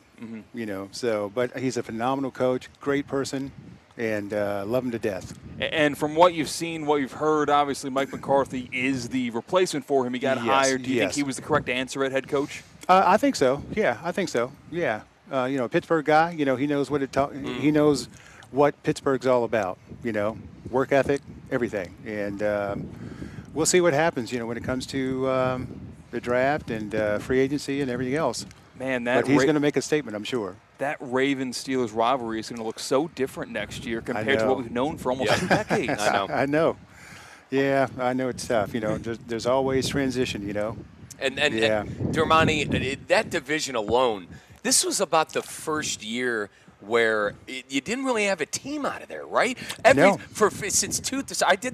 you know. So, but he's a phenomenal coach, great person, and love him to death. And from what you've seen, what you've heard, obviously Mike McCarthy is the replacement for him. He got hired. Do you think he was the correct answer at head coach? I think so. Yeah, I think so. Yeah. You know, Pittsburgh guy, you know, he knows what he knows what Pittsburgh's all about, you know, work ethic, everything. And we'll see what happens, you know, when it comes to the draft and free agency and everything else. Man, but he's going to make a statement, I'm sure. That Ravens-Steelers rivalry is going to look so different next year compared to what we've known for almost 2 decades. I know. Yeah, I know it's tough. You know, there's always transition, you know. And Dermani, that division alone, this was about the first year where you didn't really have a team out of there, right? I did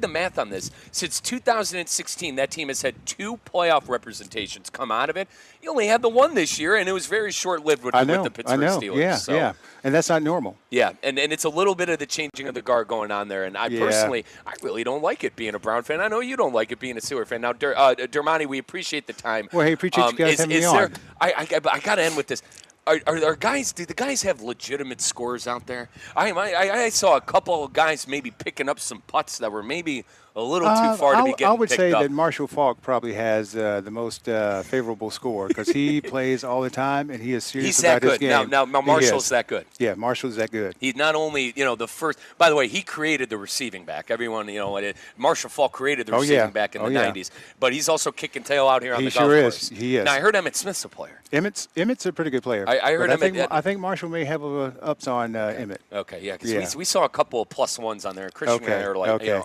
the math on this. Since 2016, that team has had 2 playoff representations come out of it. You only had the one this year, and it was very short-lived with the Pittsburgh Steelers. Yeah, and that's not normal. Yeah, and it's a little bit of the changing of the guard going on there. And I personally, I really don't like it being a Brown fan. I know you don't like it being a Steeler fan. Now, Dermani, we appreciate the time. Well, hey, appreciate you guys having me on. I got to end with this. Are guys? Do the guys have legitimate scores out there? I saw a couple of guys maybe picking up some putts that were maybe a little too far to be getting picked up. I would say that Marshall Faulk probably has the most favorable score because he plays all the time and he is serious about his game. Now Marshall's that good. Yeah, Marshall's that good. He's not only, you know, the first. By the way, he created the receiving back. Everyone, you know, Marshall Faulk created the receiving back in the 90s. But he's also kicking tail out here on the golf course. He is. Now, I heard Emmitt Smith's a player. Emmett's a pretty good player. I heard Emmitt. I think Marshall may have ups on Emmitt. Okay, yeah, because we saw a couple of +1s on there. Christian and I were like, you know.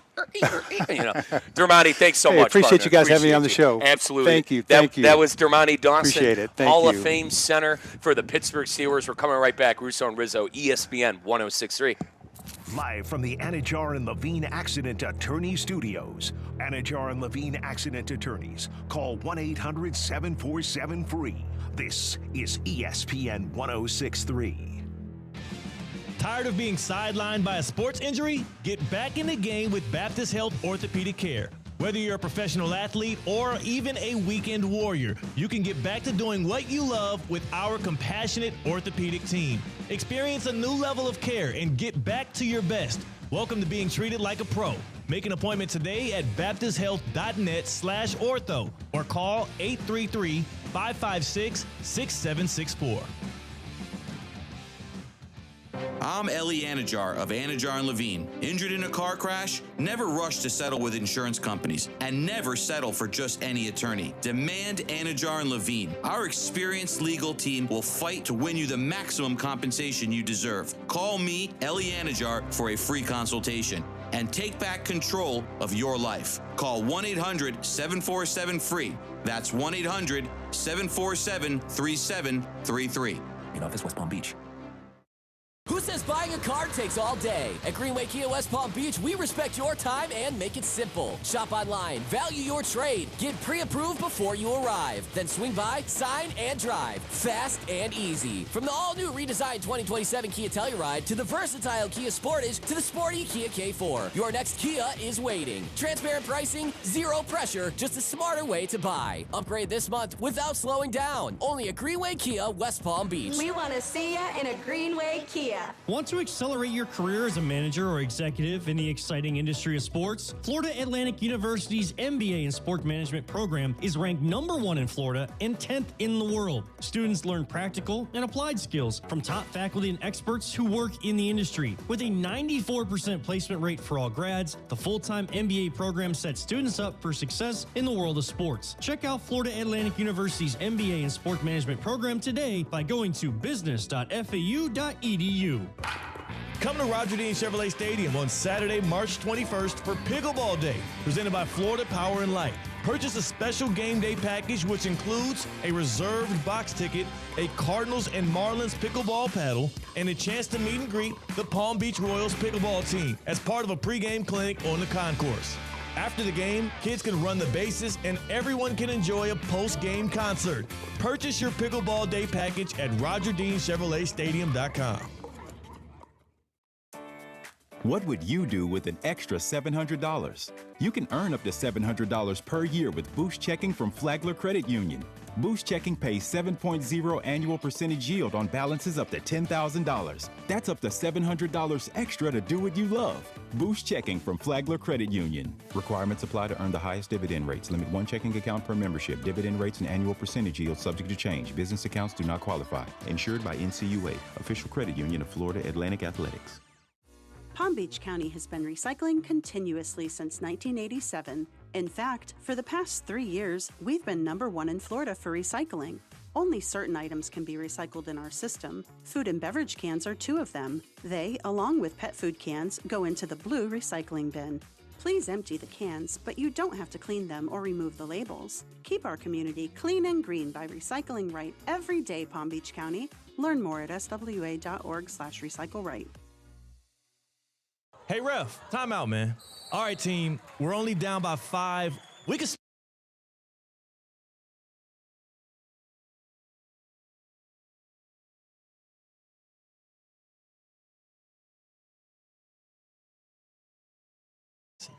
Dermani, thanks so much. Appreciate you guys having me on the show. Absolutely. Thank you. That was Dermani Dawson, appreciate it. Hall of Fame center for the Pittsburgh Steelers. We're coming right back. Russo and Rizzo, ESPN 106.3. Live from the Anajar and Levine Accident Attorney Studios. Anajar and Levine Accident Attorneys. Call 1-800-747-FREE. This is ESPN 106.3. Tired of being sidelined by a sports injury? Get back in the game with Baptist Health Orthopedic Care. Whether you're a professional athlete or even a weekend warrior, you can get back to doing what you love with our compassionate orthopedic team. Experience a new level of care and get back to your best. Welcome to being treated like a pro. Make an appointment today at baptisthealth.net/ortho or call 833-556-6764. I'm Ellie Anajar of Anajar and Levine. Injured in a car crash? Never rush to settle with insurance companies and never settle for just any attorney. Demand Anajar and Levine. Our experienced legal team will fight to win you the maximum compensation you deserve. Call me, Ellie Anajar, for a free consultation and take back control of your life. Call 1-800-747-FREE. That's 1-800-747-3733. In office, West Palm Beach. Who says buying a car takes all day? At Greenway Kia West Palm Beach, we respect your time and make it simple. Shop online, value your trade, get pre-approved before you arrive. Then swing by, sign, and drive. Fast and easy. From the all-new redesigned 2027 Kia Telluride to the versatile Kia Sportage to the sporty Kia K4. Your next Kia is waiting. Transparent pricing, zero pressure, just a smarter way to buy. Upgrade this month without slowing down. Only at Greenway Kia West Palm Beach. We want to see ya in a Greenway Kia. Want to accelerate your career as a manager or executive in the exciting industry of sports? Florida Atlantic University's MBA in Sport Management program is ranked #1 in Florida and 10th in the world. Students learn practical and applied skills from top faculty and experts who work in the industry. With a 94% placement rate for all grads, the full-time MBA program sets students up for success in the world of sports. Check out Florida Atlantic University's MBA in Sport Management program today by going to business.fau.edu. Come to Roger Dean Chevrolet Stadium on Saturday, March 21st for Pickleball Day, presented by Florida Power and Light. Purchase a special game day package which includes a reserved box ticket, a Cardinals and Marlins pickleball paddle, and a chance to meet and greet the Palm Beach Royals pickleball team as part of a pregame clinic on the concourse. After the game, kids can run the bases and everyone can enjoy a post-game concert. Purchase your Pickleball Day package at RogerDeanChevroletStadium.com. What would you do with an extra $700? You can earn up to $700 per year with Boost Checking from Flagler Credit Union. Boost Checking pays 7.0 annual percentage yield on balances up to $10,000. That's up to $700 extra to do what you love. Boost Checking from Flagler Credit Union. Requirements apply to earn the highest dividend rates. Limit one checking account per membership. Dividend rates and annual percentage yield subject to change. Business accounts do not qualify. Insured by NCUA, official credit union of Florida Atlantic Athletics. Palm Beach County has been recycling continuously since 1987. In fact, for the past 3 years, we've been #1 in Florida for recycling. Only certain items can be recycled in our system. Food and beverage cans are 2 of them. They, along with pet food cans, go into the blue recycling bin. Please empty the cans, but you don't have to clean them or remove the labels. Keep our community clean and green by recycling right every day, Palm Beach County. Learn more at swa.org/recycleright. Hey, ref, time out, man. All right, team, we're only down by 5. We can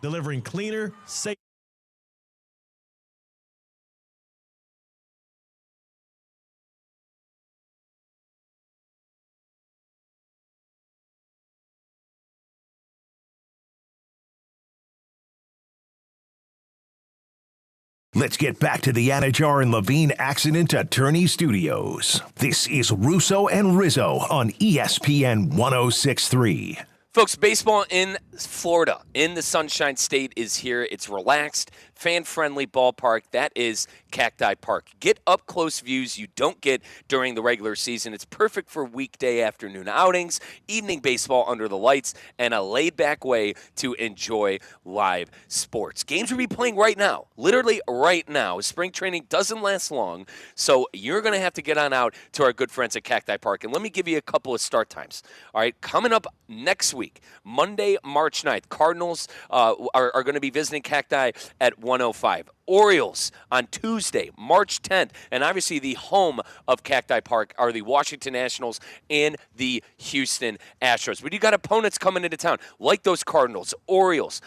delivering cleaner, safe. Let's get back to the Anajar and Levine Accident Attorney Studios. This is Russo and Rizzo on ESPN 106.3. Folks, baseball in Florida, in the Sunshine State, is here. It's relaxed, fan-friendly ballpark. That is Cacti Park. Get up-close views you don't get during the regular season. It's perfect for weekday afternoon outings, evening baseball under the lights, and a laid-back way to enjoy live sports. Games will be playing right now, literally right now. Spring training doesn't last long, so you're going to have to get on out to our good friends at Cacti Park. And let me give you a couple of start times. All right, coming up next week, Monday, March 9th, Cardinals are going to be visiting Cacti at 1:05. Orioles on Tuesday, March 10th, and obviously the home of Cacti Park are the Washington Nationals and the Houston Astros. But you got opponents coming into town like those Cardinals, Orioles,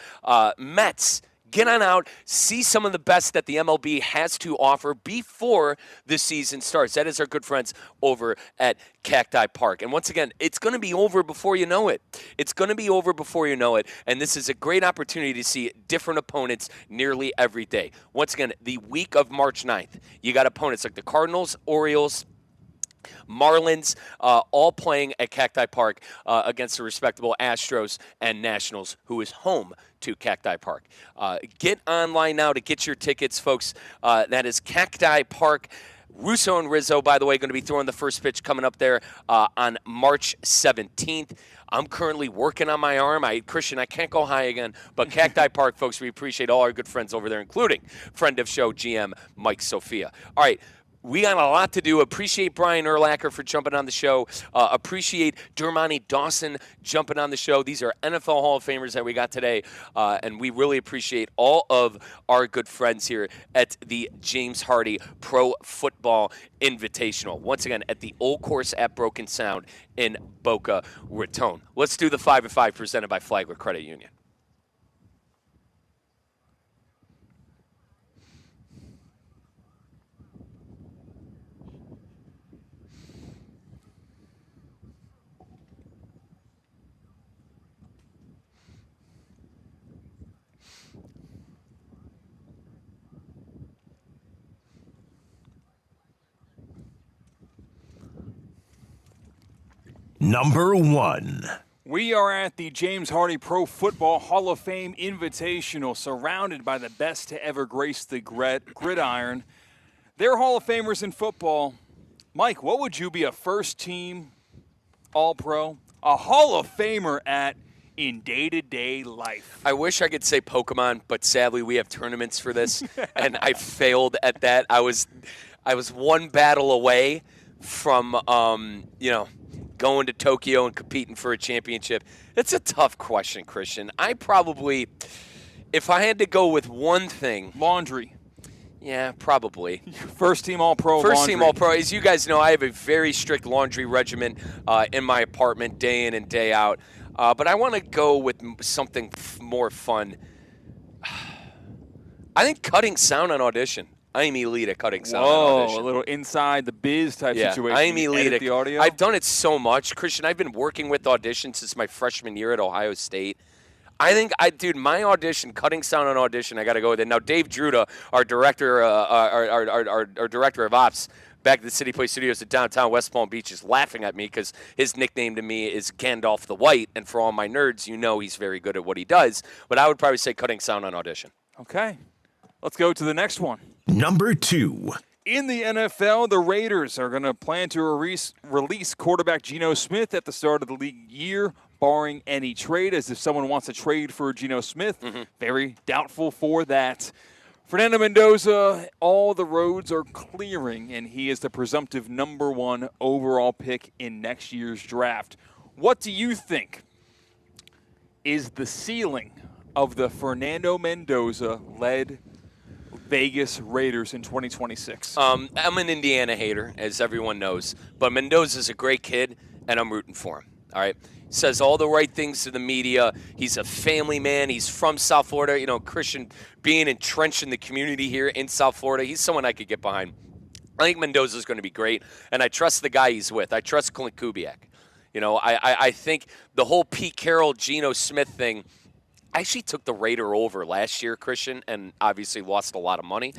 Mets. Get on out, see some of the best that the MLB has to offer before the season starts. That is our good friends over at Cacti Park. And once again, it's going to be over before you know it. It's going to be over before you know it. And this is a great opportunity to see different opponents nearly every day. Once again, the week of March 9th, you got opponents like the Cardinals, Orioles, Marlins, all playing at Cacti Park against the respectable Astros and Nationals, who is home to Cacti Park. Get online now to get your tickets, folks. That is Cacti Park. Russo and Rizzo, by the way, going to be throwing the first pitch coming up there on March 17th. I'm currently working on my arm. Christian, I can't go high again. But Cacti Park, folks, we appreciate all our good friends over there, including friend of show GM Mike Sophia. All right. We got a lot to do. Appreciate Brian Urlacher for jumping on the show. Appreciate Dermani Dawson jumping on the show. These are NFL Hall of Famers that we got today, and we really appreciate all of our good friends here at the James Hardie Pro Football Invitational. Once again, at the Old Course at Broken Sound in Boca Raton. Let's do the 5 at 5 presented by Flagler Credit Union. Number 1. We are at the James Hardie Pro Football Hall of Fame Invitational, surrounded by the best to ever grace the gridiron. They're Hall of Famers in football. Mike, what would you be a first-team All-Pro, a Hall of Famer at in day-to-day life? I wish I could say Pokemon, but sadly we have tournaments for this, and I failed at that. I was one battle away from, going to Tokyo and competing for a championship. It's a tough question, Christian. I probably, if I had to go with one thing. Laundry. Yeah, probably. First team All-Pro. First team All-Pro. As you guys know, I have a very strict laundry regimen in my apartment day in and day out. But I want to go with something more fun. I think cutting sound on audition. I am elite at cutting sound on audition. A little inside the biz type situation. I am elite at the audio. I've done it so much, Christian. I've been working with audition since my freshman year at Ohio State. I think, dude, my audition, cutting sound on audition, I got to go with it. Now, Dave Druda, our director, our director of ops, back at the City Play Studios at downtown West Palm Beach, is laughing at me because his nickname to me is Gandalf the White, and for all my nerds, you know he's very good at what he does. But I would probably say cutting sound on audition. Okay, let's go to the next one. Number 2. In the NFL, the Raiders are going to plan to release quarterback Geno Smith at the start of the league year, barring any trade, as if someone wants to trade for Geno Smith. Very doubtful for that. Fernando Mendoza, all the roads are clearing, and he is the presumptive number 1 overall pick in next year's draft. What do you think is the ceiling of the Fernando Mendoza-led Vegas Raiders in 2026? I'm an Indiana hater, as everyone knows, but Mendoza's a great kid, and I'm rooting for him. All right, says all the right things to the media. He's a family man. He's from South Florida. You know, Christian being entrenched in the community here in South Florida. He's someone I could get behind. I think Mendoza's going to be great, and I trust the guy he's with. I trust Clint Kubiak. You know, I think the whole Pete Carroll, Geno Smith thing. I actually took the Raider over last year, Christian, and obviously lost a lot of money.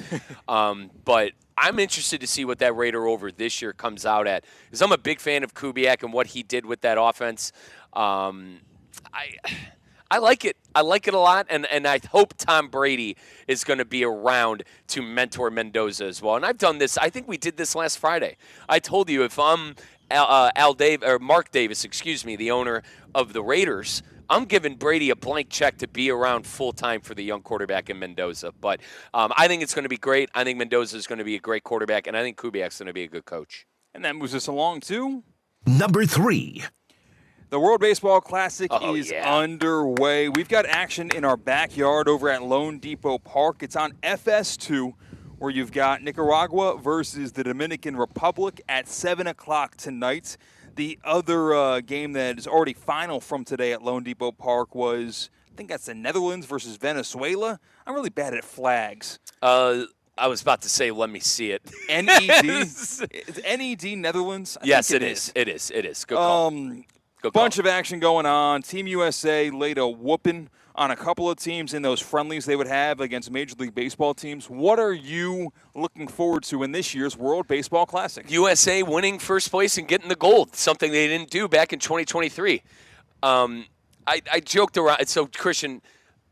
But I'm interested to see what that Raider over this year comes out at, because I'm a big fan of Kubiak and what he did with that offense. I like it. I like it a lot, and I hope Tom Brady is going to be around to mentor Mendoza as well. And I've done this. I think we did this last Friday. I told you if I'm Mark Davis, the owner of the Raiders, I'm giving Brady a blank check to be around full-time for the young quarterback in Mendoza. But I think it's going to be great. I think Mendoza is going to be a great quarterback, and I think Kubiak's going to be a good coach. And that moves us along to Number 3. The World Baseball Classic is underway. We've got action in our backyard over at Lone Depot Park. It's on FS2, where you've got Nicaragua versus the Dominican Republic at 7 o'clock tonight. The other game that is already final from today at Lone Depot Park was, I think that's the Netherlands versus Venezuela. I'm really bad at flags. I was about to say, let me see it. NED? Is NED Netherlands? Yes, it is. It is. Good call. Bunch of action going on. Team USA laid a whooping on a couple of teams in those friendlies they would have against Major League Baseball teams. What are you looking forward to in this year's World Baseball Classic? USA winning first place and getting the gold, something they didn't do back in 2023. I joked around. So, Christian,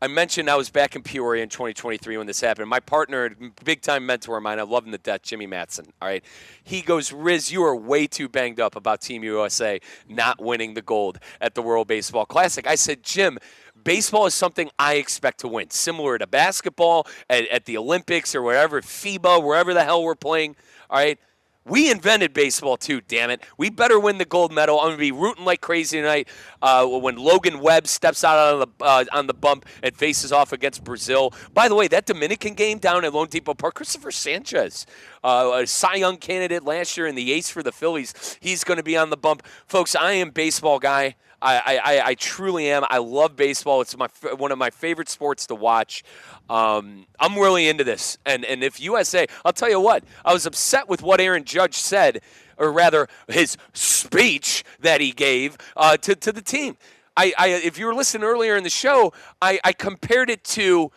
I mentioned I was back in Peoria in 2023 when this happened. My partner, big-time mentor of mine, I love him to death, Jimmy Matson, all right? He goes, Riz, you are way too banged up about Team USA not winning the gold at the World Baseball Classic. I said, Jim, baseball is something I expect to win, similar to basketball at the Olympics or wherever, FIBA, wherever the hell we're playing, all right? We invented baseball too, damn it. We better win the gold medal. I'm going to be rooting like crazy tonight when Logan Webb steps out on the bump and faces off against Brazil. By the way, that Dominican game down at Lone Depot Park, Christopher Sanchez, a Cy Young candidate last year and the ace for the Phillies, he's going to be on the bump. Folks, I am a baseball guy. I truly am. I love baseball. It's one of my favorite sports to watch. I'm really into this. And if USA, I'll tell you what, I was upset with what Aaron Judge said, or rather his speech that he gave to the team. If you were listening earlier in the show, I compared it to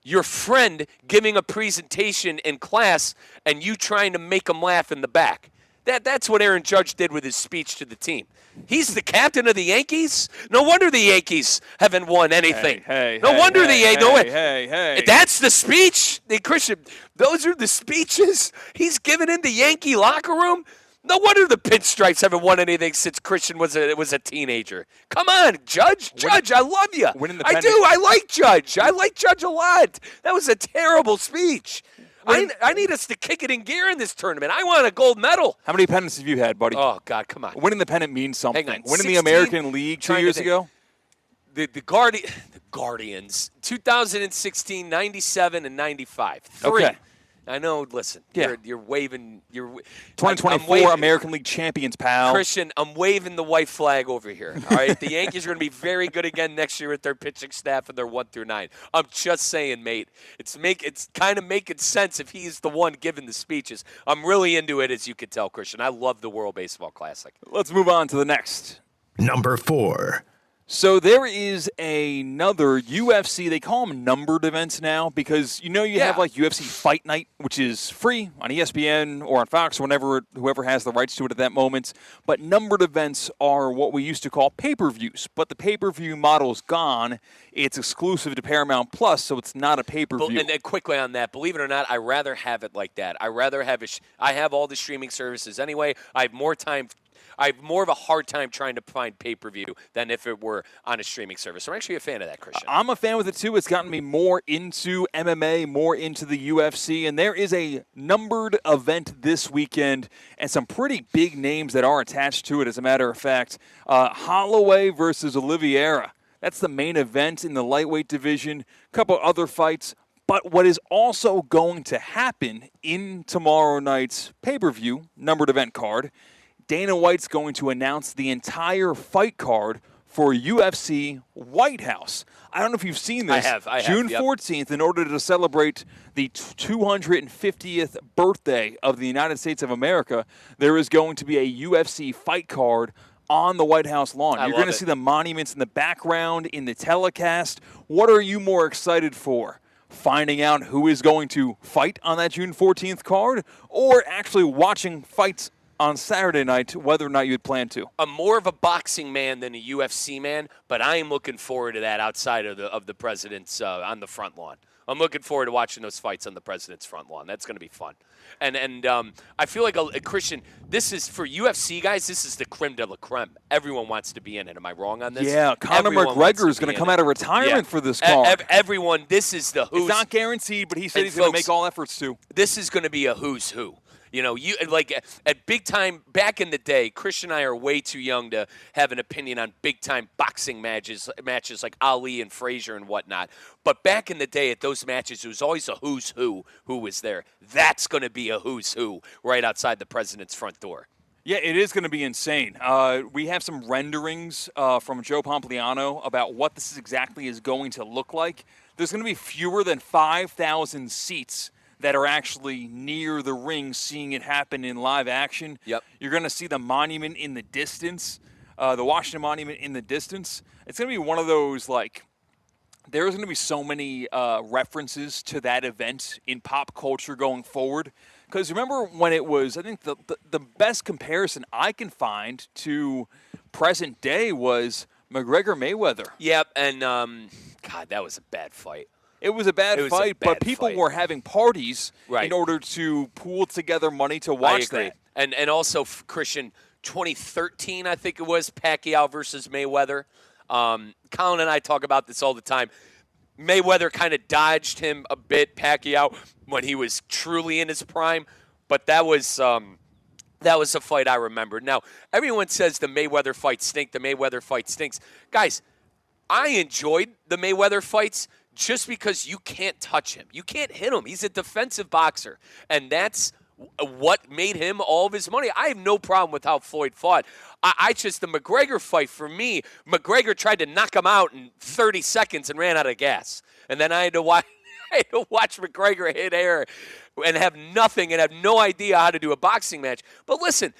your friend giving a presentation in class and you trying to make him laugh in the back. That's what Aaron Judge did with his speech to the team. He's the captain of the Yankees. No wonder the Yankees haven't won anything. No wonder the Yankees. That's the speech. Christian, those are the speeches he's given in the Yankee locker room. No wonder the Pinstripes haven't won anything since Christian was a teenager. Come on, Judge. Judge, I love you. I do. I like Judge. I like Judge a lot. That was a terrible speech. I need us to kick it in gear in this tournament. I want a gold medal. How many pennants have you had, buddy? Oh, God, come on. Winning the pennant means something. Hang on. Winning 16, the American League 2 years ago? The Guardians, 2016, 97, and 95. 3. Okay. I know. Listen, Yeah. you're waving. 2024 American League champions, pal. Christian, I'm waving the white flag over here. All right, the Yankees are going to be very good again next year with their pitching staff and their 1 through 9. I'm just saying, mate. It's kind of making sense if he's the one giving the speeches. I'm really into it, as you can tell, Christian. I love the World Baseball Classic. Let's move on to the next. Number 4. So there is another UFC. They call them numbered events now because you have like UFC Fight Night, which is free on ESPN or on Fox, or whoever has the rights to it at that moment. But numbered events are what we used to call pay-per-views. But the pay-per-view model's gone. It's exclusive to Paramount Plus, so it's not a pay-per-view. And quickly on that, believe it or not, I rather have it like that. I have all the streaming services anyway. I have more of a hard time trying to find pay-per-view than if it were on a streaming service. So I'm actually a fan of that, Christian. I'm a fan with it, too. It's gotten me more into MMA, more into the UFC, and there is a numbered event this weekend and some pretty big names that are attached to it, as a matter of fact. Holloway versus Oliveira. That's the main event in the lightweight division. A couple other fights. But what is also going to happen in tomorrow night's pay-per-view numbered event card, Dana White's going to announce the entire fight card for UFC White House. I don't know if you've seen this. I have. June 14th, in order to celebrate the 250th birthday of the United States of America, there is going to be a UFC fight card on the White House lawn. You're going to see the monuments in the background, in the telecast. What are you more excited for? Finding out who is going to fight on that June 14th card, or actually watching fights on Saturday night, whether or not you had planned to? I'm more of a boxing man than a UFC man, but I am looking forward to that outside of the president's on the front lawn. I'm looking forward to watching those fights on the president's front lawn. That's going to be fun. And I feel like, a Christian, this is, for UFC guys, this is the creme de la creme. Everyone wants to be in it. Am I wrong on this? Yeah, Conor McGregor is going to come out of retirement for this card. Everyone, this is the who's. It's not guaranteed, but he said he's going to make all efforts to. This is going to be a who's who. You know, at big time, back in the day, Christian and I are way too young to have an opinion on big time boxing matches like Ali and Frazier and whatnot. But back in the day at those matches, it was always a who's who was there. That's going to be a who's who right outside the president's front door. Yeah, it is going to be insane. We have some renderings from Joe Pompliano about what this exactly is going to look like. There's going to be fewer than 5,000 seats that are actually near the ring, seeing it happen in live action. Yep. You're going to see the monument in the distance, the Washington Monument in the distance. It's going to be one of those, like, there's going to be so many references to that event in pop culture going forward. Because remember when it was, I think the best comparison I can find to present day was McGregor-Mayweather. Yep, and, God, that was a bad fight. It was a bad fight, but people were having parties in order to pool together money to watch that. And also, Christian, 2013, I think it was, Pacquiao versus Mayweather. Colin and I talk about this all the time. Mayweather kind of dodged him a bit, Pacquiao, when he was truly in his prime. But that was a fight I remember. Now, everyone says the Mayweather fight stinks. Guys, I enjoyed the Mayweather fights just because you can't touch him. You can't hit him. He's a defensive boxer. And that's what made him all of his money. I have no problem with how Floyd fought. The McGregor fight, for me, McGregor tried to knock him out in 30 seconds and ran out of gas. And then I had to watch McGregor hit air and have nothing and have no idea how to do a boxing match. But listen,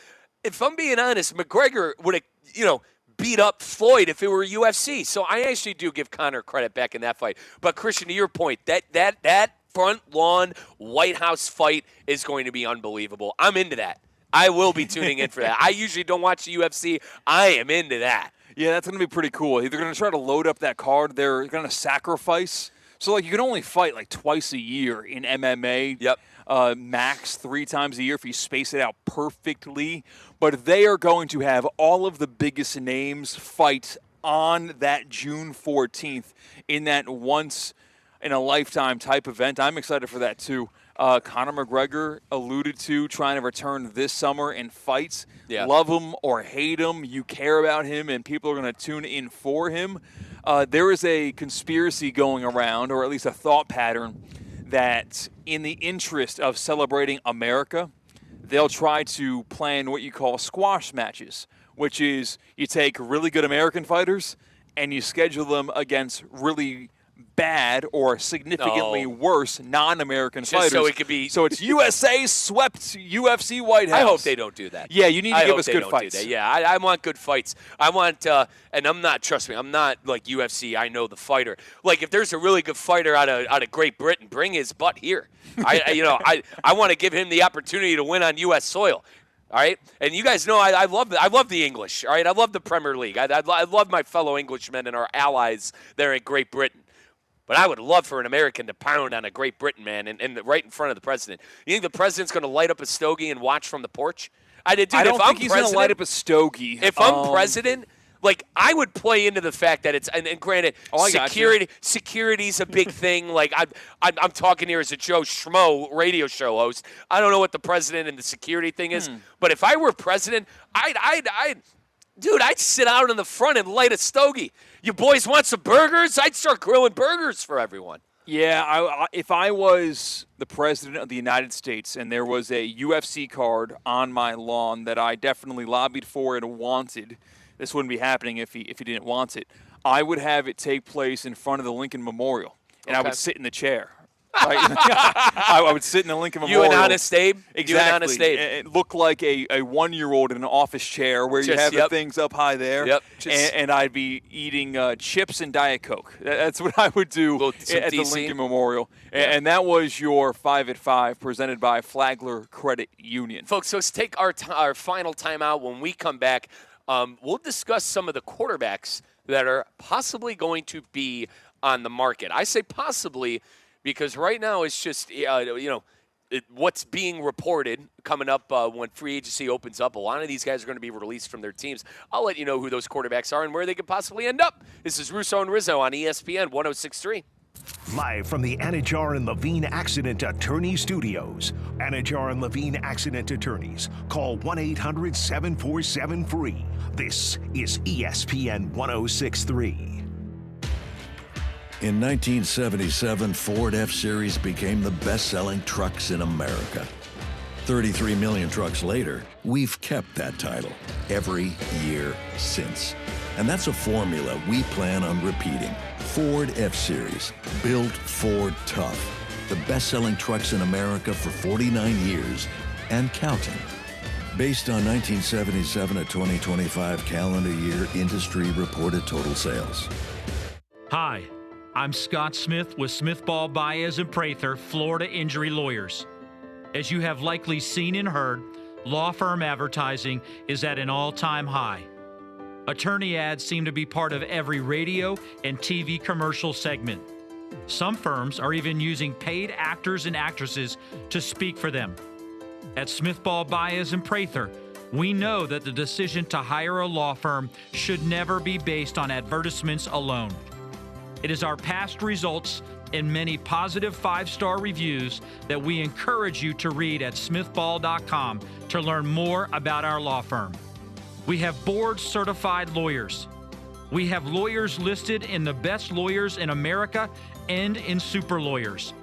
if I'm being honest, McGregor would have, beat up Floyd if it were UFC. So I actually do give Conor credit back in that fight. But Christian, to your point, that front lawn White House fight is going to be unbelievable. I'm into that. I will be tuning in for that. I usually don't watch the UFC. I am into that. Yeah, that's going to be pretty cool. They're going to try to load up that card. They're going to sacrifice. So, you can only fight, twice a year in MMA. Yep. Max 3 times a year if you space it out perfectly. But they are going to have all of the biggest names fight on that June 14th in that once-in-a-lifetime type event. I'm excited for that, too. Conor McGregor alluded to trying to return this summer in fights. Yeah. Love him or hate him, you care about him, and people are going to tune in for him. There is a conspiracy going around, or at least a thought pattern, that in the interest of celebrating America, they'll try to plan what you call squash matches, which is you take really good American fighters and you schedule them against really bad or significantly worse non-American fighters. So it could be. So it's USA swept UFC White House. I hope they don't do that. Yeah, you need to give us good fights. Yeah, I want good fights. I want, and I'm not. Trust me, I'm not like UFC. I know the fighter. Like if there's a really good fighter out of Great Britain, bring his butt here. I want to give him the opportunity to win on U.S. soil. All right, and you guys know I love the English. All right, I love the Premier League. I love my fellow Englishmen and our allies there in Great Britain. But I would love for an American to pound on a Great Britain man and right in front of the president. You think the president's going to light up a stogie and watch from the porch? I don't think he's going to light up a stogie. If I'm president, like I would play into the fact that it's and granted, security's a big thing. Like I'm talking here as a Joe Schmo radio show host. I don't know what the president and the security thing is, but if I were president, I'd sit out in the front and light a stogie. You boys want some burgers? I'd start grilling burgers for everyone. Yeah, if I was the president of the United States and there was a UFC card on my lawn that I definitely lobbied for and wanted, this wouldn't be happening if he didn't want it. I would have it take place in front of the Lincoln Memorial, and I would sit in the chair. Right? I would sit in the Lincoln Memorial. You and Honest Abe? Exactly. You and Honest Abe. It looked like a 1-year-old in an office chair where you have the things up high there. Yep. And I'd be eating chips and Diet Coke. That's what I would do at the Lincoln Memorial. Yeah. And that was your 5 at 5 presented by Flagler Credit Union. Folks, so let's take our final timeout. When we come back, we'll discuss some of the quarterbacks that are possibly going to be on the market. I say possibly because right now it's just, what's being reported coming up when free agency opens up. A lot of these guys are going to be released from their teams. I'll let you know who those quarterbacks are and where they could possibly end up. This is Russo and Rizzo on ESPN 106.3. Live from the Anajar and Levine Accident Attorney Studios. Anajar and Levine Accident Attorneys. Call 1-800-747-FREE. This is ESPN 106.3. In 1977, Ford F-Series became the best-selling trucks in America. 33 million trucks later, we've kept that title every year since. And that's a formula we plan on repeating. Ford F-Series, built Ford tough. The best-selling trucks in America for 49 years and counting. Based on 1977 to 2025 calendar year industry reported total sales. Hi, I'm Scott Smith with Smith Ball Baez and Prather, Florida Injury Lawyers. As you have likely seen and heard, law firm advertising is at an all-time high. Attorney ads seem to be part of every radio and TV commercial segment. Some firms are even using paid actors and actresses to speak for them. At Smith Ball Baez and Prather, we know that the decision to hire a law firm should never be based on advertisements alone. It is our past results and many positive 5-star reviews that we encourage you to read at smithball.com to learn more about our law firm. We have board-certified lawyers. We have lawyers listed in the best lawyers in America and in super lawyers.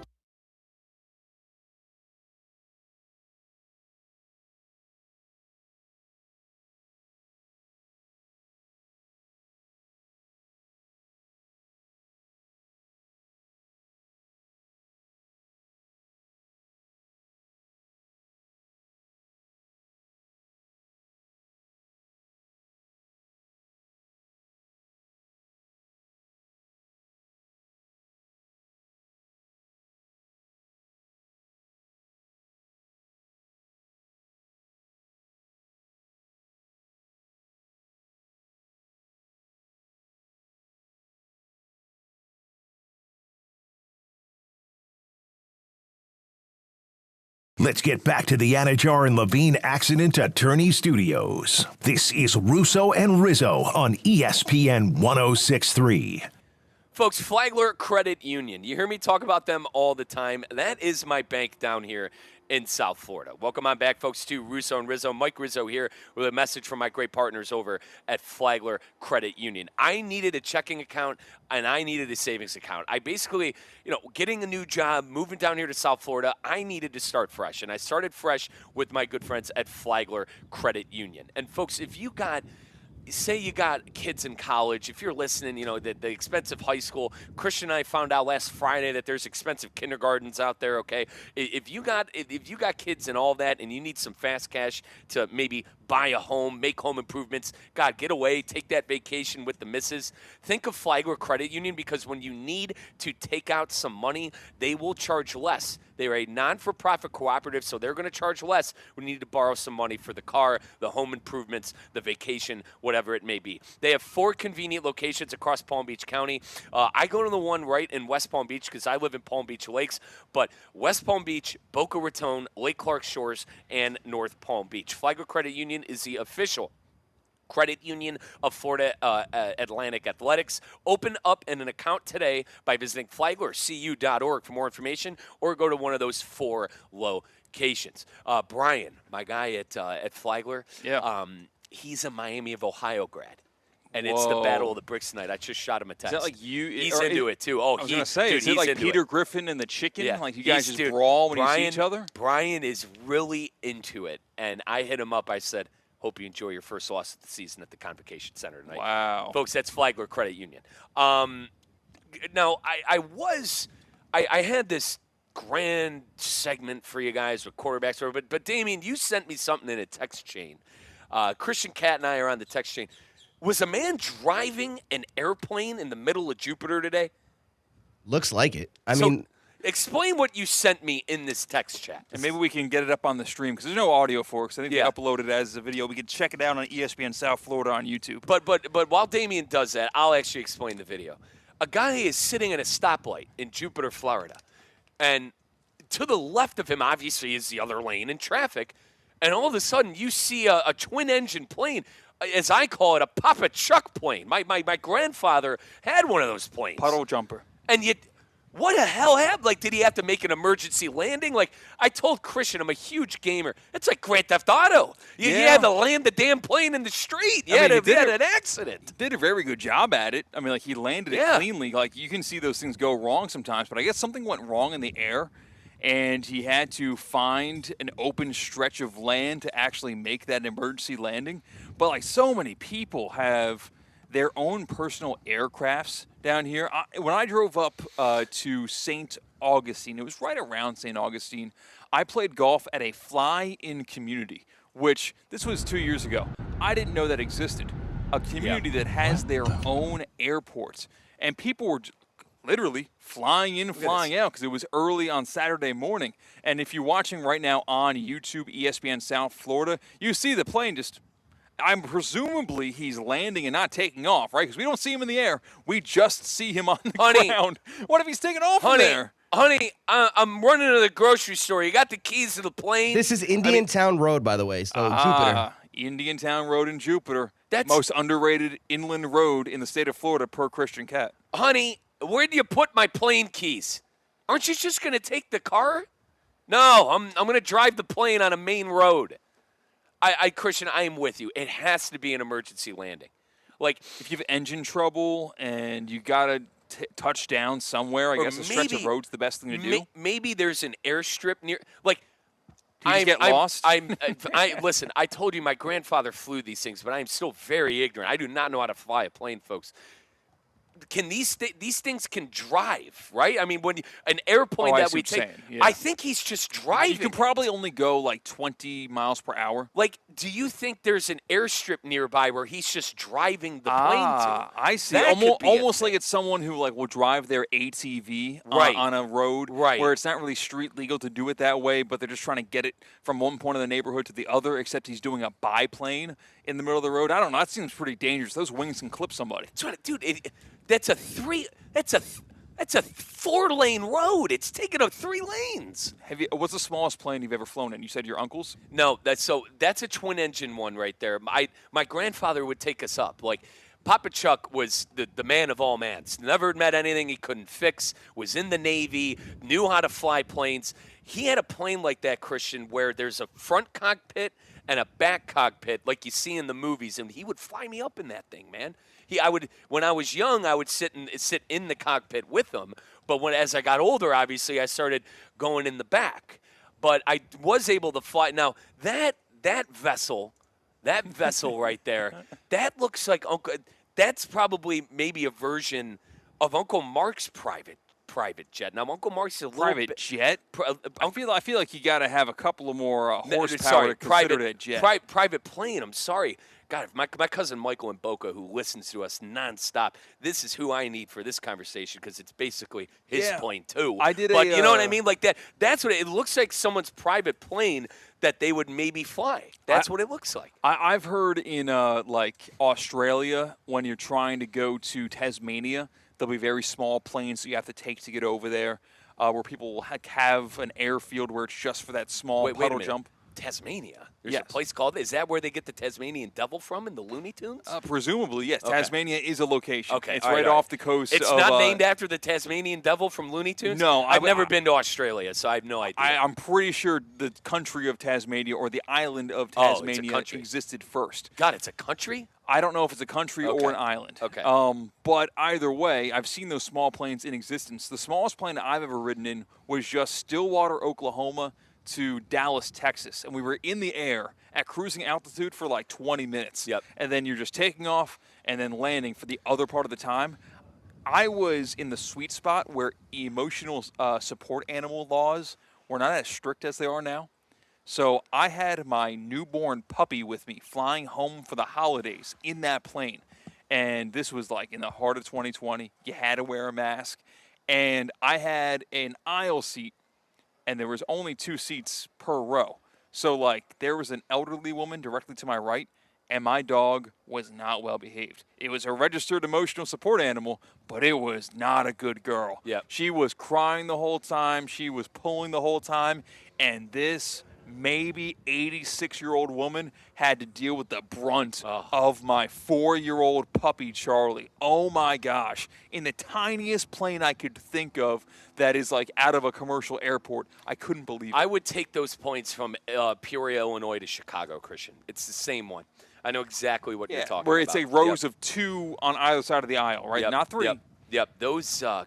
Let's get back to the Anajar and Levine Accident Attorney Studios. This is Russo and Rizzo on ESPN 106.3. Folks, Flagler Credit Union. You hear me talk about them all the time. That is my bank down here in South Florida. Welcome on back, folks, to Russo and Rizzo. Mike Rizzo here with a message from my great partners over at Flagler Credit Union. I needed a checking account and I needed a savings account. I basically, getting a new job, moving down here to South Florida, I needed to start fresh. And I started fresh with my good friends at Flagler Credit Union. And folks, if you got say you got kids in college, if you're listening, the expensive high school. Christian and I found out last Friday that there's expensive kindergartens out there, okay? If you got kids and all that and you need some fast cash to maybe buy a home, make home improvements, God, get away, take that vacation with the missus, think of Flagler Credit Union, because when you need to take out some money, they will charge less. They're a non-for-profit cooperative, so they're going to charge less when you need to borrow some money for the car, the home improvements, the vacation, whatever it may be. They have 4 convenient locations across Palm Beach County. I go to the one right in West Palm Beach because I live in Palm Beach Lakes, but West Palm Beach, Boca Raton, Lake Clark Shores, and North Palm Beach. Flagler Credit Union is the official credit union of Florida Atlantic Athletics. Open up an account today by visiting flaglercu.org for more information, or go to one of those 4 locations. Brian, my guy at Flagler, he's a Miami of Ohio grad. And it's the Battle of the Bricks tonight. I just shot him a text. Is that like you? He's into it, too. Oh, I was going to say, is it like Peter Griffin and the chicken? Yeah. Like you guys just brawl when you see each other? Brian is really into it. And I hit him up. I said, hope you enjoy your first loss of the season at the Convocation Center tonight. Wow. Folks, that's Flagler Credit Union. Now, I had this grand segment for you guys with quarterbacks, but Damien, you sent me something in a text chain. Christian Cat and I are on the text chain. Was a man driving an airplane in the middle of Jupiter today? Looks like it. I So, mean, explain what you sent me in this text chat. And maybe we can get it up on the stream because there's no audio for it. I think they upload it as a video. We can check it out on ESPN South Florida on YouTube. But while Damien does that, I'll actually explain the video. A guy is sitting at a stoplight in Jupiter, Florida, and to the left of him, obviously, is the other lane in traffic, and all of a sudden you see a twin-engine plane. As I call it, a Papa Chuck plane. My grandfather had one of those planes. Puddle jumper. And yet, what the hell happened? Like, did he have to make an emergency landing? Like, I told Christian, I'm a huge gamer. It's like Grand Theft Auto. You had to land the damn plane in the street. You had an accident. Did a very good job at it. I mean, like, he landed it cleanly. Like, you can see those things go wrong sometimes. But I guess something went wrong in the air, and he had to find an open stretch of land to actually make that emergency landing. But, like, so many people have their own personal aircrafts down here. When I drove up to St. Augustine, it was right around St. Augustine, I played golf at a fly-in community, which this was 2 years ago. I didn't know that existed. A community that has their own airports. And people were literally flying in, flying out because it was early on Saturday morning. And if you're watching right now on YouTube, ESPN South Florida, you see the plane just, I'm presumably he's landing and not taking off, right? Because we don't see him in the air. We just see him on the ground. What if he's taking off from there? Honey, I'm running to the grocery store. You got the keys to the plane? This is Indiantown Road, by the way, so Jupiter. Indiantown Road in Jupiter. That's most underrated inland road in the state of Florida per Christian Cat. Honey, where do you put my plane keys? Aren't you just going to take the car? No, I'm going to drive the plane on a main road. Christian, I am with you. It has to be an emergency landing. Like, if you have engine trouble and you got to touch down somewhere, I guess a stretch of road's the best thing to do. Maybe there's an airstrip near. Like, do you get lost? Listen, I told you my grandfather flew these things, but I am still very ignorant. I do not know how to fly a plane, folks. Can these things can drive, right? I mean, when an airplane that we take, I think he's just driving. You can probably only go like 20 miles per hour. Like, do you think there's an airstrip nearby where he's just driving the plane to? I see. Almost like it's someone who like will drive their ATV on a road where it's not really street legal to do it that way, but they're just trying to get it from one point of the neighborhood to the other, except he's doing a biplane in the middle of the road. I don't know. That seems pretty dangerous. Those wings can clip somebody. Dude, that's a 4-lane road. It's taking up 3 lanes. What's the smallest plane you've ever flown in? You said your uncle's? No, that's a twin-engine one right there. My grandfather would take us up. Like, Papa Chuck was the man of all mans. Never met anything he couldn't fix, was in the Navy, knew how to fly planes. he had a plane like that, Christian, where there's a front cockpit and a back cockpit like you see in the movies, and he would fly me up in that thing, man. When I was young, I would sit in the cockpit with him, but as I got older, obviously, I started going in the back. But I was able to fly. Now, that vessel right there, that looks like that's probably maybe a version of Uncle Mark's private jet. Now, Uncle Mark's a private jet. I feel like you got to have a couple of more horsepower sorry, to consider that jet. Private plane. I'm sorry. God, my cousin Michael in Boca, who listens to us nonstop, this is who I need for this conversation because it's basically his plane too. But you know what I mean? Like that. That's what it looks like. Someone's private plane that they would maybe fly. That's what it looks like. I've heard in like Australia, when you're trying to go to Tasmania, there'll be very small planes that you have to take to get over there, where people will have an airfield where it's just for that small puddle jump. Tasmania? There's a place called – is that where they get the Tasmanian devil from in the Looney Tunes? Presumably, yes. Okay. Tasmania is a location. Okay. It's right off the coast It's of, not named after the Tasmanian devil from Looney Tunes? No. I've never been to Australia, so I have no idea. I'm pretty sure the country of Tasmania or the island of Tasmania existed first. God, it's a country? I don't know if it's a country or an island. Okay. But either way, I've seen those small planes in existence. The smallest plane I've ever ridden in was just Stillwater, Oklahoma to Dallas, Texas. And we were in the air at cruising altitude for like 20 minutes. Yep. And then you're just taking off and then landing for the other part of the time. I was in the sweet spot where emotional support animal laws were not as strict as they are now. So I had my newborn puppy with me flying home for the holidays in that plane. And this was like in the heart of 2020. You had to wear a mask. And I had an aisle seat, and there was only 2 seats per row. So, like, there was an elderly woman directly to my right, and my dog was not well behaved. It was a registered emotional support animal, but it was not a good girl. Yep. She was crying the whole time. She was pulling the whole time. And this maybe 86-year-old woman had to deal with the brunt of my 4-year-old puppy, Charlie. Oh, my gosh. In the tiniest plane I could think of that is, like, out of a commercial airport, I couldn't believe it. I would take those points from Peoria, Illinois to Chicago, Christian. It's the same one. I know exactly what you're talking about. Where it's a rows of 2 on either side of the aisle, right? Yep. Not 3. Yep. That's a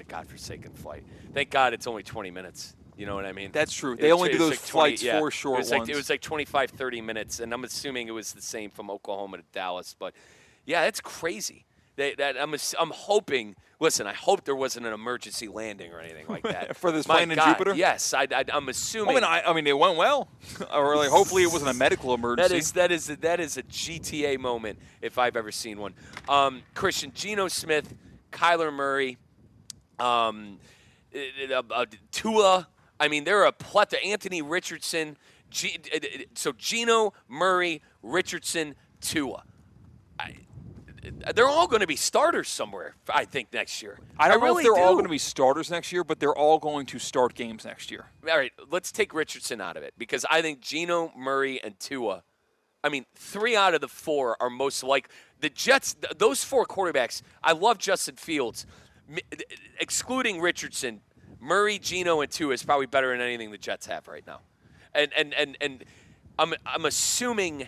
godforsaken flight. Thank God it's only 20 minutes. You know what I mean? That's true. They only do those flights for short ones. It was like 25, 30 minutes, and I'm assuming it was the same from Oklahoma to Dallas. But, yeah, that's crazy. I'm hoping – listen, I hope there wasn't an emergency landing or anything like that. For this plane in Jupiter? Yes, I'm assuming. I mean, it went well. Or like, hopefully it wasn't a medical emergency. That is a GTA moment if I've ever seen one. Christian, Geno Smith, Kyler Murray, Tua. I mean, there are a plethora. Anthony Richardson. So Geno, Murray, Richardson, Tua. They're all going to be starters somewhere, I think, next year. I don't know if they're all going to be starters next year, but they're all going to start games next year. All right, let's take Richardson out of it because I think Geno, Murray, and Tua, 3 out of the 4 are most like the Jets. Those 4 quarterbacks, I love Justin Fields. Excluding Richardson, Murray, Geno, and Tua is probably better than anything the Jets have right now. And I'm assuming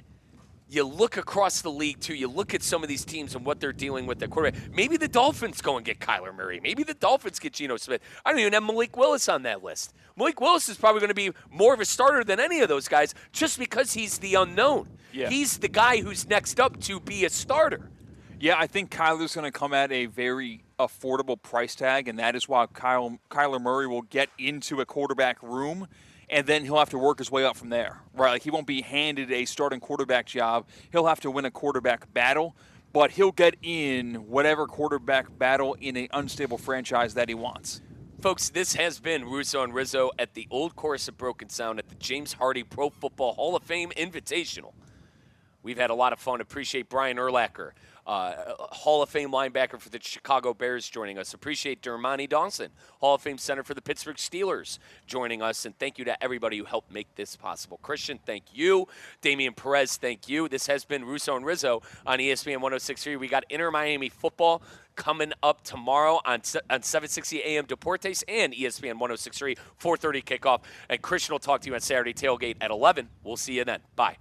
you look across the league, too. You look at some of these teams and what they're dealing with their quarterback. Maybe the Dolphins go and get Kyler Murray. Maybe the Dolphins get Geno Smith. I don't even have Malik Willis on that list. Malik Willis is probably going to be more of a starter than any of those guys just because he's the unknown. Yeah. He's the guy who's next up to be a starter. Yeah, I think Kyler's going to come at a very affordable price tag, and that is why Kyler Murray will get into a quarterback room, and then he'll have to work his way up from there, right? Like, he won't be handed a starting quarterback job. He'll have to win a quarterback battle, but he'll get in whatever quarterback battle in an unstable franchise that he wants. Folks, this has been Russo and Rizzo at the Old Course of Broken Sound at the James Hardie Pro Football Hall of Fame Invitational. We've had a lot of fun. Appreciate Brian Urlacher Hall of Fame linebacker for the Chicago Bears, joining us. Appreciate Dermani Dawson, Hall of Fame center for the Pittsburgh Steelers, joining us. And thank you to everybody who helped make this possible. Christian, thank you. Damian Perez, thank you. This has been Russo and Rizzo on ESPN 106.3. We got Inter Miami football coming up tomorrow on 7:60 a.m. Deportes and ESPN 106.3, 4:30 kickoff. And Christian will talk to you on Saturday tailgate at 11. We'll see you then. Bye.